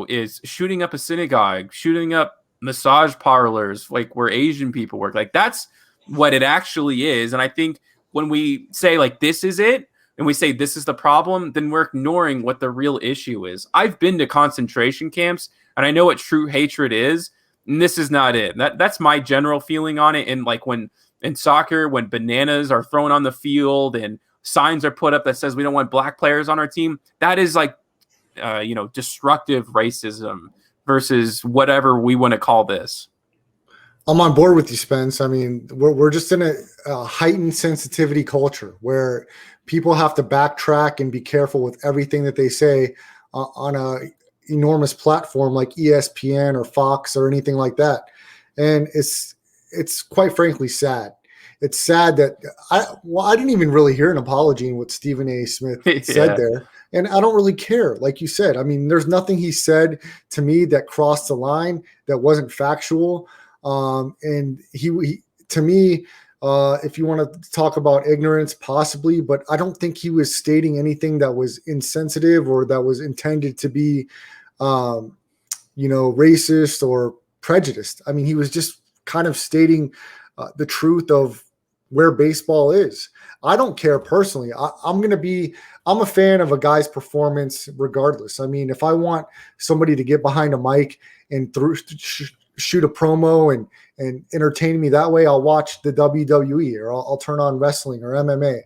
[SPEAKER 6] is shooting up a synagogue, shooting up massage parlors, like where Asian people work. Like, that's what it actually is. And I think when we say, like, this is it, and we say this is the problem, then we're ignoring what the real issue is. I've been to concentration camps, and I know what true hatred is, and this is not it. That's my general feeling on it. And like, when in soccer, when bananas are thrown on the field and signs are put up that says we don't want black players on our team, that is like, destructive racism versus whatever we want to call this.
[SPEAKER 5] I'm on board with you, Spence. I mean, we're just in a heightened sensitivity culture where people have to backtrack and be careful with everything that they say on a enormous platform like ESPN or Fox or anything like that. And it's quite frankly sad. It's sad that I didn't even really hear an apology in what Stephen A. Smith said there. And I don't really care. Like you said, I mean, there's nothing he said to me that crossed the line that wasn't factual. And he to me, if you want to talk about ignorance, possibly, but I don't think he was stating anything that was insensitive or that was intended to be, racist or prejudiced. I mean, he was just kind of stating the truth of where baseball is. I don't care personally. I'm a fan of a guy's performance regardless. I mean, if I want somebody to get behind a mic and shoot a promo and entertain me that way, I'll watch the WWE or I'll turn on wrestling or MMA.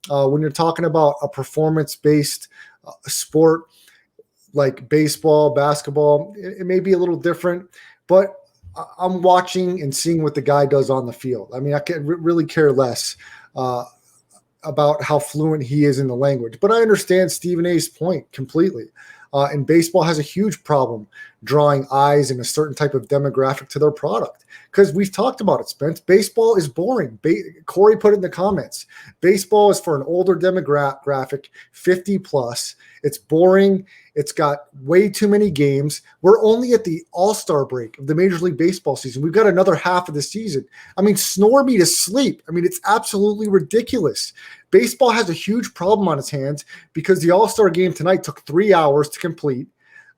[SPEAKER 5] When you're talking about a performance-based sport like baseball, basketball, it may be a little different, but I'm watching and seeing what the guy does on the field. I mean, I can really care less about how fluent he is in the language. But I understand Stephen A's point completely. And baseball has a huge problem drawing eyes and a certain type of demographic to their product. Because we've talked about it, Spence. Baseball is boring. Corey put it in the comments. Baseball is for an older demographic, 50 plus. It's boring. It's got way too many games. We're only at the All-Star break of the Major League Baseball season. We've got another half of the season. I mean, snore me to sleep. I mean, it's absolutely ridiculous. Baseball has a huge problem on its hands because the All-Star game tonight took 3 hours to complete,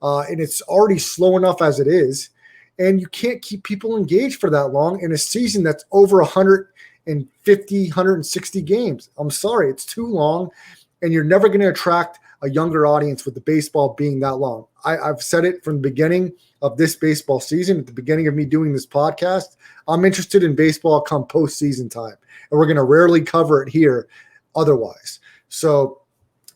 [SPEAKER 5] and it's already slow enough as it is. And you can't keep people engaged for that long in a season that's over 150, 160 games. I'm sorry, it's too long, and you're never going to attract a younger audience with the baseball being that long. I've said it from the beginning of this baseball season, at the beginning of me doing this podcast. I'm interested in baseball come postseason time, and we're going to rarely cover it here otherwise. So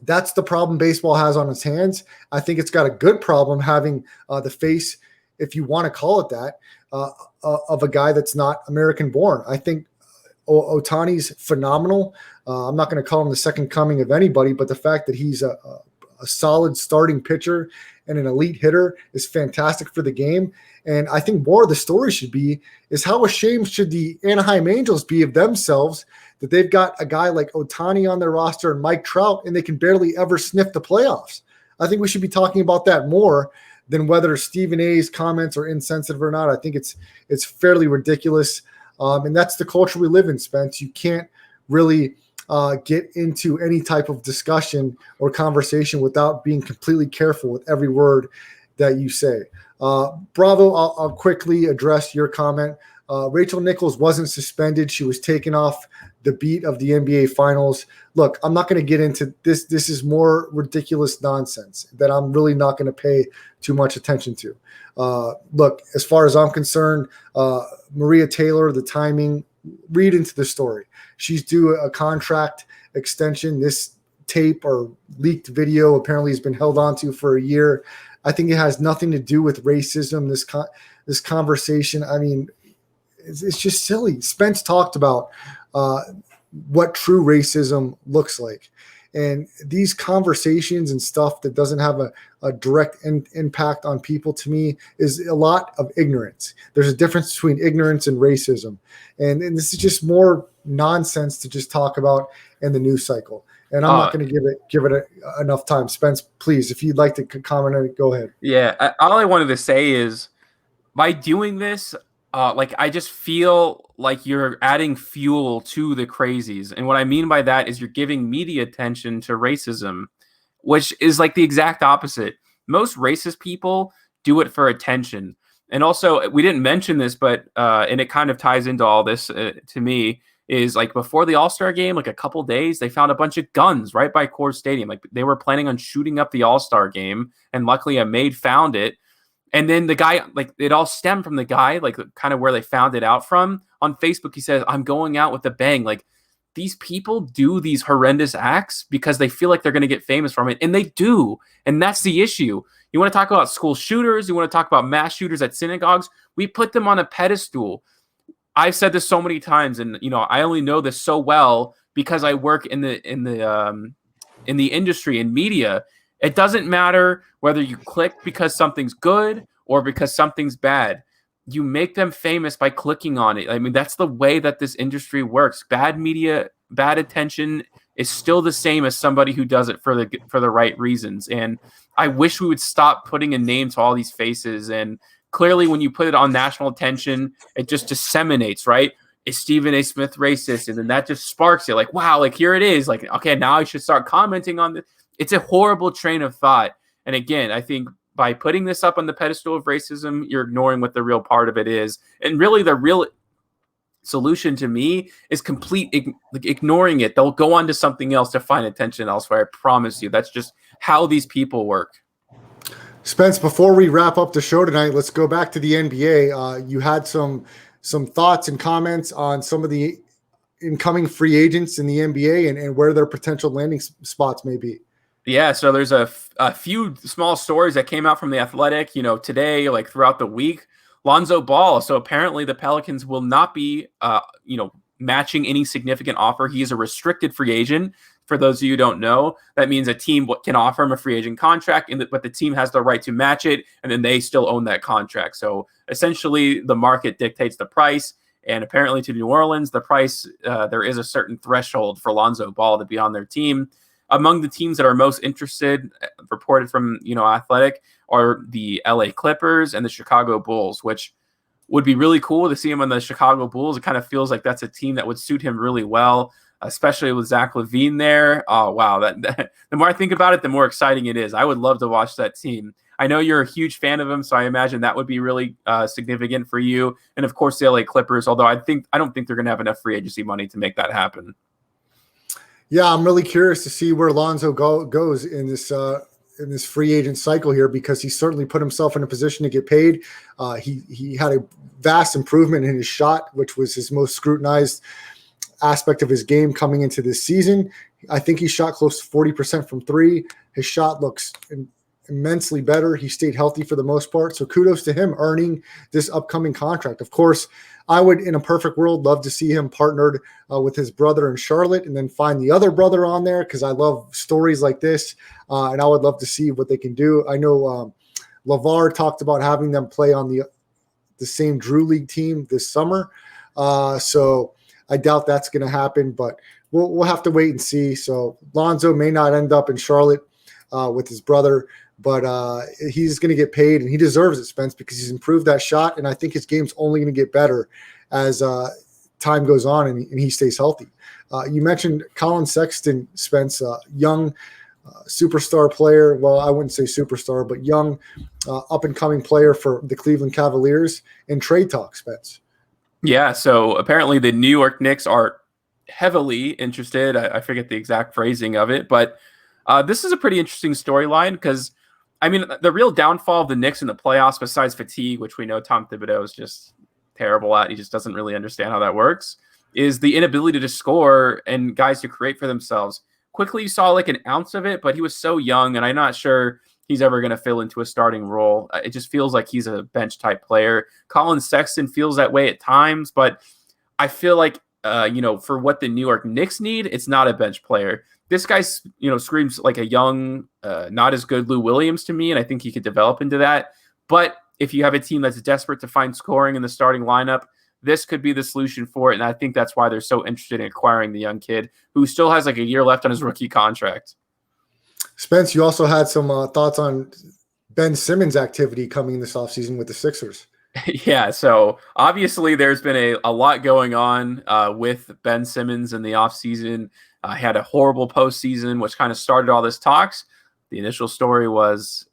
[SPEAKER 5] that's the problem baseball has on its hands. I think it's got a good problem having the face, if you want to call it that, of a guy that's not American born. I think Ohtani's phenomenal. I'm not going to call him the second coming of anybody, but the fact that he's a solid starting pitcher and an elite hitter is fantastic for the game. And I think more of the story should be is how ashamed should the Anaheim Angels be of themselves that they've got a guy like Ohtani on their roster and Mike Trout, and they can barely ever sniff the playoffs. I think we should be talking about that more than whether Stephen A's comments are insensitive or not. I think it's fairly ridiculous. And that's the culture we live in, Spence. You can't really get into any type of discussion or conversation without being completely careful with every word that you say. Bravo, I'll quickly address your comment. Rachel Nichols wasn't suspended. She was taken off the beat of the NBA Finals. Look, I'm not going to get into this. This is more ridiculous nonsense that I'm really not going to pay too much attention to. Look, as far as I'm concerned, Maria Taylor, the timing, read into the story. She's due a contract extension. This tape or leaked video apparently has been held onto for a year. I think it has nothing to do with racism. This conversation, I mean, it's just silly. Spence talked about what true racism looks like. And these conversations and stuff that doesn't have a direct impact on people, to me, is a lot of ignorance. There's a difference between ignorance and racism. And this is just more nonsense to just talk about in the news cycle. And I'm not going to give it enough time. Spence, please, if you'd like to comment on it, go ahead.
[SPEAKER 6] Yeah, all I wanted to say is by doing this, I just feel like you're adding fuel to the crazies. And what I mean by that is you're giving media attention to racism, which is like the exact opposite. Most racist people do it for attention. And also, we didn't mention this, but and it kind of ties into all this to me, is like before the All-Star game, like a couple days, they found a bunch of guns right by Coors Stadium. Like they were planning on shooting up the All-Star game. And luckily a maid found it. And then the guy, like it all stemmed from the guy, like kind of where they found it out from. On Facebook, he says, "I'm going out with a bang." Like these people do these horrendous acts because they feel like they're going to get famous from it. And they do. And that's the issue. You want to talk about school shooters. You want to talk about mass shooters at synagogues. We put them on a pedestal. I've said this so many times, and I only know this so well because I work in the industry and media. It doesn't matter whether you click because something's good or because something's bad. You make them famous by clicking on it. I mean, that's the way that this industry works. Bad media, bad attention is still the same as somebody who does it for the right reasons. And I wish we would stop putting a name to all these faces. And clearly, when you put it on national attention, it just disseminates, right? Is Stephen A. Smith racist? And then that just sparks it. Like, wow, like here it is. Like, okay, now I should start commenting on this. It's a horrible train of thought. And again, I think by putting this up on the pedestal of racism, you're ignoring what the real part of it is. And really the real solution to me is ignoring it. They'll go on to something else to find attention elsewhere. I promise you. That's just how these people work.
[SPEAKER 5] Spence, before we wrap up the show tonight, let's go back to the NBA. You had some thoughts and comments on some of the incoming free agents in the NBA and where their potential landing spots may be.
[SPEAKER 6] Yeah, so there's a few small stories that came out from The Athletic, today, like throughout the week. Lonzo Ball. So apparently the Pelicans will not be, matching any significant offer. He is a restricted free agent. For those of you who don't know, that means a team can offer him a free agent contract, but the team has the right to match it, and then they still own that contract. So essentially, the market dictates the price. And apparently to New Orleans, the price, there is a certain threshold for Lonzo Ball to be on their team. Among the teams that are most interested, reported from Athletic, are the LA Clippers and the Chicago Bulls, which would be really cool to see him on the Chicago Bulls. It kind of feels like that's a team that would suit him really well, especially with Zach LaVine there. Oh, wow. That the more I think about it, the more exciting it is. I would love to watch that team. I know you're a huge fan of him, so I imagine that would be really significant for you. And, of course, the LA Clippers, although I don't think they're going to have enough free agency money to make that happen.
[SPEAKER 5] Yeah, I'm really curious to see where Lonzo goes in this free agent cycle here, because he certainly put himself in a position to get paid. He had a vast improvement in his shot, which was his most scrutinized aspect of his game coming into this season. I think he shot close to 40% from three. His shot looks immensely better. He stayed healthy for the most part. So kudos to him earning this upcoming contract. Of course, I would, in a perfect world, love to see him partnered with his brother in Charlotte and then find the other brother on there because I love stories like this. And I would love to see what they can do. I know LeVar talked about having them play on the same Drew League team this summer. So I doubt that's going to happen, but we'll have to wait and see. So Lonzo may not end up in Charlotte with his brother, but he's going to get paid, and he deserves it, Spence, because he's improved that shot, and I think his game's only going to get better as time goes on and he stays healthy. You mentioned Colin Sexton, Spence, young superstar player. Well, I wouldn't say superstar, but young up-and-coming player for the Cleveland Cavaliers in trade talk, Spence.
[SPEAKER 6] Yeah, so apparently the New York Knicks are heavily interested. I forget the exact phrasing of it, but this is a pretty interesting storyline because, I mean, the real downfall of the Knicks in the playoffs, besides fatigue, which we know Tom Thibodeau is just terrible at, he just doesn't really understand how that works, is the inability to score and guys to create for themselves. Quickly, you saw like an ounce of it, but he was so young, and I'm not sure he's ever going to fill into a starting role. It just feels like he's a bench-type player. Colin Sexton feels that way at times, but I feel like, for what the New York Knicks need, it's not a bench player. This guy, screams like a young, not as good Lou Williams to me, and I think he could develop into that. But if you have a team that's desperate to find scoring in the starting lineup, this could be the solution for it, and I think that's why they're so interested in acquiring the young kid who still has like a year left on his rookie contract.
[SPEAKER 5] Spence, you also had some thoughts on Ben Simmons' activity coming this offseason with the Sixers.
[SPEAKER 6] Yeah, so obviously there's been a lot going on with Ben Simmons in the offseason. He had a horrible postseason, which kind of started all this talks. The initial story was,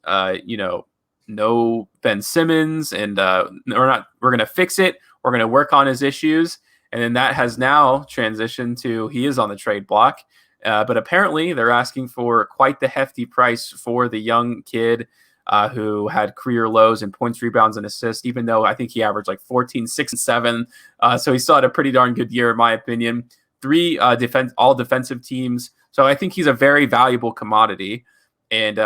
[SPEAKER 6] no Ben Simmons, and we're going to fix it. We're going to work on his issues. And then that has now transitioned to he is on the trade block. But apparently they're asking for quite the hefty price for the young kid who had career lows in points, rebounds, and assists, even though I think he averaged like 14, 6, and 7. So he still had a pretty darn good year, in my opinion. 3 all defensive teams. So I think he's a very valuable commodity. And,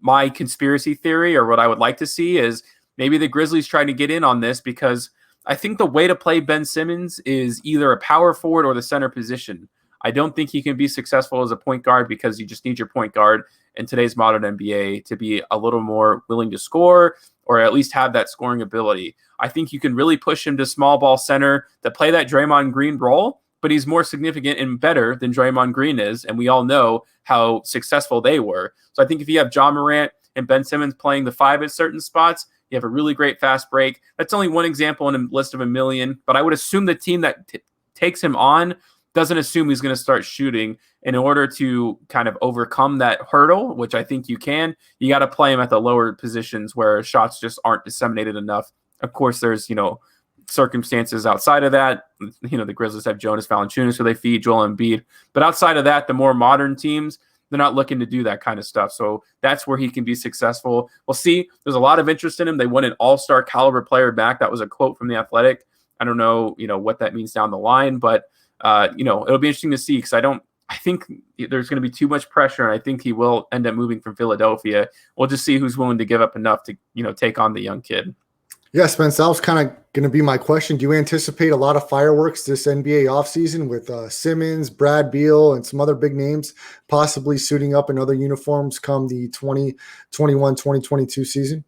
[SPEAKER 6] my conspiracy theory, or what I would like to see, is maybe the Grizzlies trying to get in on this, because I think the way to play Ben Simmons is either a power forward or the center position. I don't think he can be successful as a point guard, because you just need your point guard in today's modern NBA to be a little more willing to score, or at least have that scoring ability. I think you can really push him to small ball center to play that Draymond Green role, but he's more significant and better than Draymond Green is, and we all know how successful they were. So I think if you have John Morant and Ben Simmons playing the 5 at certain spots, you have a really great fast break. That's only one example in a list of a million, but I would assume the team that takes him on doesn't assume he's going to start shooting. In order to kind of overcome that hurdle, which I think you can, you got to play him at the lower positions where shots just aren't disseminated enough. Of course, there's, circumstances outside of that. The Grizzlies have Jonas Valanciunas, who they feed, Joel Embiid. But outside of that, the more modern teams, they're not looking to do that kind of stuff. So that's where he can be successful. We'll see. There's a lot of interest in him. They want an all-star caliber player back. That was a quote from The Athletic. I don't know, what that means down the line, but it'll be interesting to see, because I think there's going to be too much pressure, and I think he will end up moving from Philadelphia. We'll just see who's willing to give up enough to, take on the young kid.
[SPEAKER 5] Yeah, Spence, that was kind of going to be my question. Do you anticipate a lot of fireworks this NBA offseason with Simmons, Brad Beal, and some other big names possibly suiting up in other uniforms come the 2021-2022 season?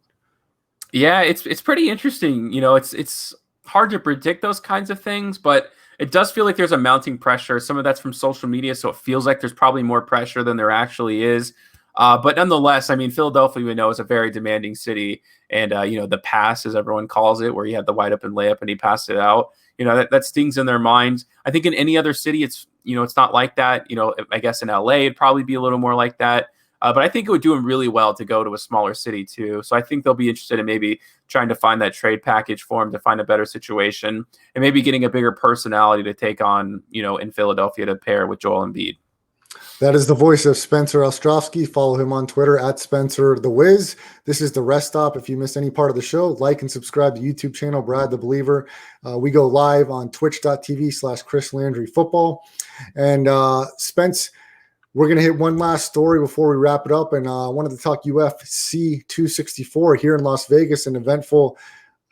[SPEAKER 6] Yeah, it's pretty interesting. It's hard to predict those kinds of things, but it does feel like there's a mounting pressure. Some of that's from social media, so it feels like there's probably more pressure than there actually is. But nonetheless, I mean, Philadelphia, we know, is a very demanding city. And, the pass, as everyone calls it, where he had the wide open layup and he passed it out, that stings in their minds. I think in any other city, it's not like that. I guess in LA, it'd probably be a little more like that. But I think it would do him really well to go to a smaller city too. So I think they'll be interested in maybe trying to find that trade package for him to find a better situation, and maybe getting a bigger personality to take on, in Philadelphia to pair with Joel Embiid.
[SPEAKER 5] That is the voice of Spencer Ostrowski. Follow him on Twitter at Spencer the Wiz. This is the Rest Stop. If you missed any part of the show, like and subscribe to YouTube channel Brad the Believer. We go live on twitch.tv/Chris Landry Football. And Spence, We're going to hit one last story before we wrap it up. And I wanted to talk UFC 264 here in Las Vegas, an eventful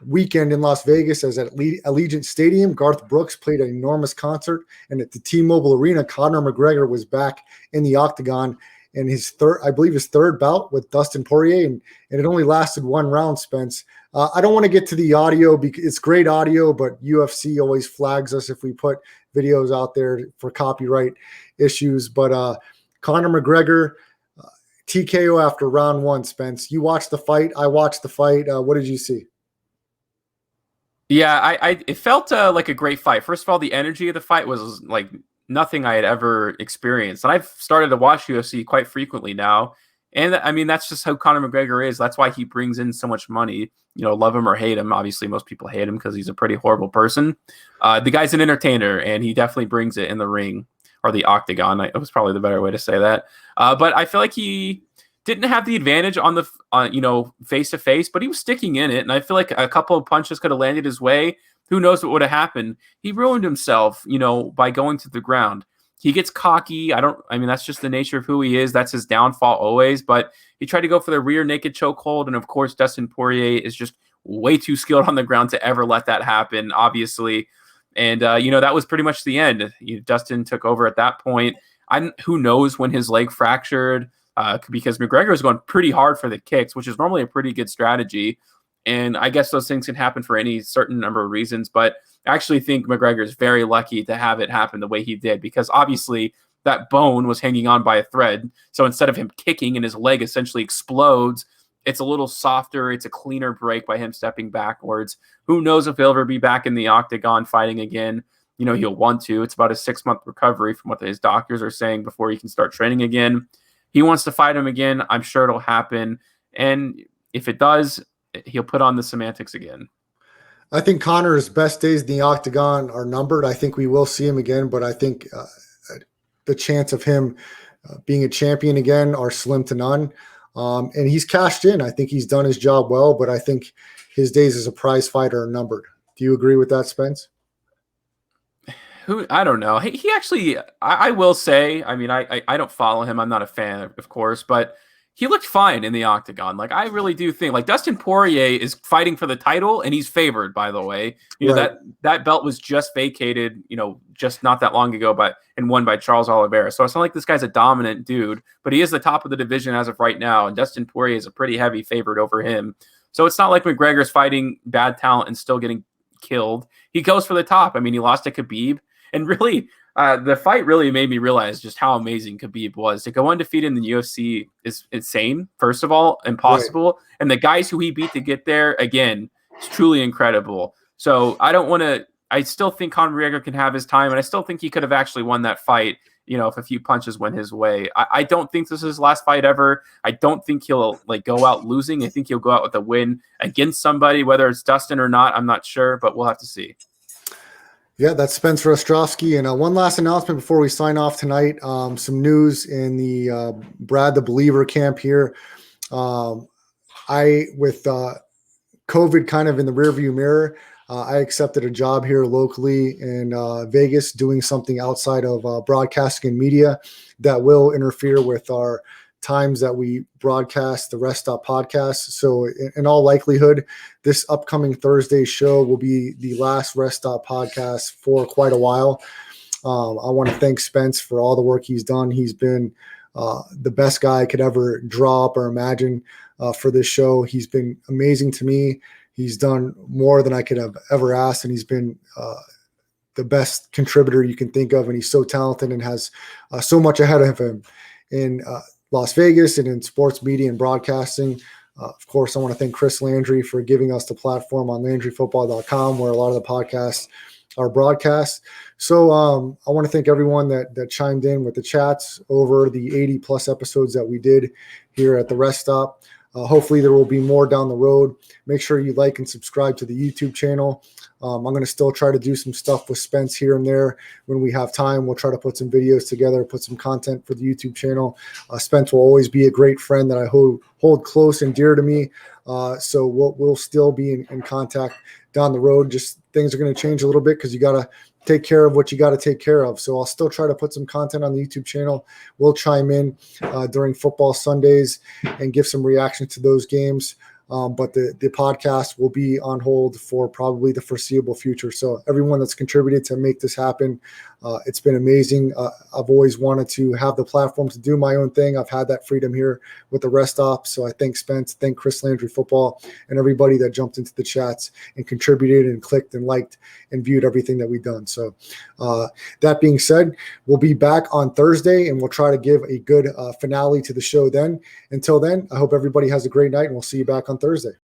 [SPEAKER 5] weekend in Las Vegas as at Allegiant Stadium. Garth Brooks played an enormous concert. And at the T-Mobile Arena, Conor McGregor was back in the octagon in his third bout with Dustin Poirier. And it only lasted one round, Spence. I don't want to get to the audio because it's great audio, but UFC always flags us if we put videos out there for copyright issues. But Conor McGregor, TKO after round one, Spence. You watched the fight. I watched the fight. What did you see?
[SPEAKER 6] Yeah, it felt like a great fight. First of all, the energy of the fight was like nothing I had ever experienced. And I've started to watch UFC quite frequently now. And I mean, that's just how Conor McGregor is. That's why he brings in so much money. You know, love him or hate him. Obviously, most people hate him because he's a pretty horrible person. The guy's an entertainer, and he definitely brings it in the ring or the octagon. It was probably the better way to say that. But I feel like he didn't have the advantage on the face to face, but he was sticking in it. And I feel like a couple of punches could have landed his way. Who knows what would have happened? He ruined himself, by going to the ground. He gets cocky. That's just the nature of who he is. That's his downfall always. But he tried to go for the rear naked chokehold. And of course, Dustin Poirier is just way too skilled on the ground to ever let that happen, obviously. And, that was pretty much the end. Dustin took over at that point. Who knows when his leg fractured because McGregor was going pretty hard for the kicks, which is normally a pretty good strategy. And I guess those things can happen for any certain number of reasons. But I actually think McGregor is very lucky to have it happen the way he did, because obviously that bone was hanging on by a thread. So instead of him kicking and his leg essentially explodes, it's a little softer. It's a cleaner break by him stepping backwards. Who knows if he'll ever be back in the octagon fighting again. He'll want to. It's about a 6-month recovery from what his doctors are saying before he can start training again. He wants to fight him again. I'm sure it'll happen. And if it does, he'll put on the semantics again.
[SPEAKER 5] I think Conor's best days in the octagon are numbered. I think we will see him again, but I think the chance of him being a champion again are slim to none. And he's cashed in. I think he's done his job well, but I think his days as a prize fighter are numbered. Do you agree with that, Spence?
[SPEAKER 6] I don't know. He actually, I will say, I don't follow him. I'm not a fan, of course, but he looked fine in the octagon. Like, I really do think, like, Dustin Poirier is fighting for the title, and he's favored, by the way.
[SPEAKER 5] Right.
[SPEAKER 6] That belt was just vacated, just not that long ago, and won by Charles Oliveira. So it's not like this guy's a dominant dude, but he is the top of the division as of right now, and Dustin Poirier is a pretty heavy favorite over him. So it's not like McGregor's fighting bad talent and still getting killed. He goes for the top. He lost to Khabib, and really, the fight really made me realize just how amazing Khabib was. To go undefeated in the UFC is insane, first of all, impossible. Right. And the guys who he beat to get there, again, it's truly incredible. So I still think Conor McGregor can have his time, and I still think he could have actually won that fight, if a few punches went his way. I don't think this is his last fight ever. I don't think he'll go out losing. I think he'll go out with a win against somebody, whether it's Dustin or not, I'm not sure, but we'll have to see.
[SPEAKER 5] Yeah, that's Spencer Ostrowski. And one last announcement before we sign off tonight. Some news in the Brad the Believer camp here. With COVID kind of in the rearview mirror, I accepted a job here locally in Vegas doing something outside of broadcasting and media that will interfere with our times that we broadcast the Rest Stop podcast. So in all likelihood, this upcoming Thursday show will be the last Rest Stop podcast for quite a while. I want to thank Spence for all the work he's done. He's been the best guy I could ever draw up or imagine for this show. He's been amazing to me. He's done more than I could have ever asked, and he's been the best contributor you can think of. And he's so talented and has so much ahead of him in Las Vegas and in sports media and broadcasting. Of course, I want to thank Chris Landry for giving us the platform on LandryFootball.com, where a lot of the podcasts are broadcast. So I want to thank everyone that chimed in with the chats over the 80-plus episodes that we did here at the Rest Stop. Hopefully there will be more down the road. Make sure you like and subscribe to the YouTube channel. I'm going to still try to do some stuff with Spence here and there when we have time. We'll try to put some videos together, put some content for the YouTube channel. Spence will always be a great friend that I hold close and dear to me. So we'll still be in contact down the road. Just things are going to change a little bit because you got to take care of what you got to take care of. So I'll still try to put some content on the YouTube channel. We'll chime in during football Sundays and give some reaction to those games. But the podcast will be on hold for probably the foreseeable future. So everyone that's contributed to make this happen, it's been amazing. I've always wanted to have the platform to do my own thing. I've had that freedom here with the Rest Stop. So I thank Spence, thank Chris Landry Football, and everybody that jumped into the chats and contributed and clicked and liked and viewed everything that we've done. So that being said, we'll be back on Thursday, and we'll try to give a good finale to the show then. Until then, I hope everybody has a great night, and we'll see you back on Thursday.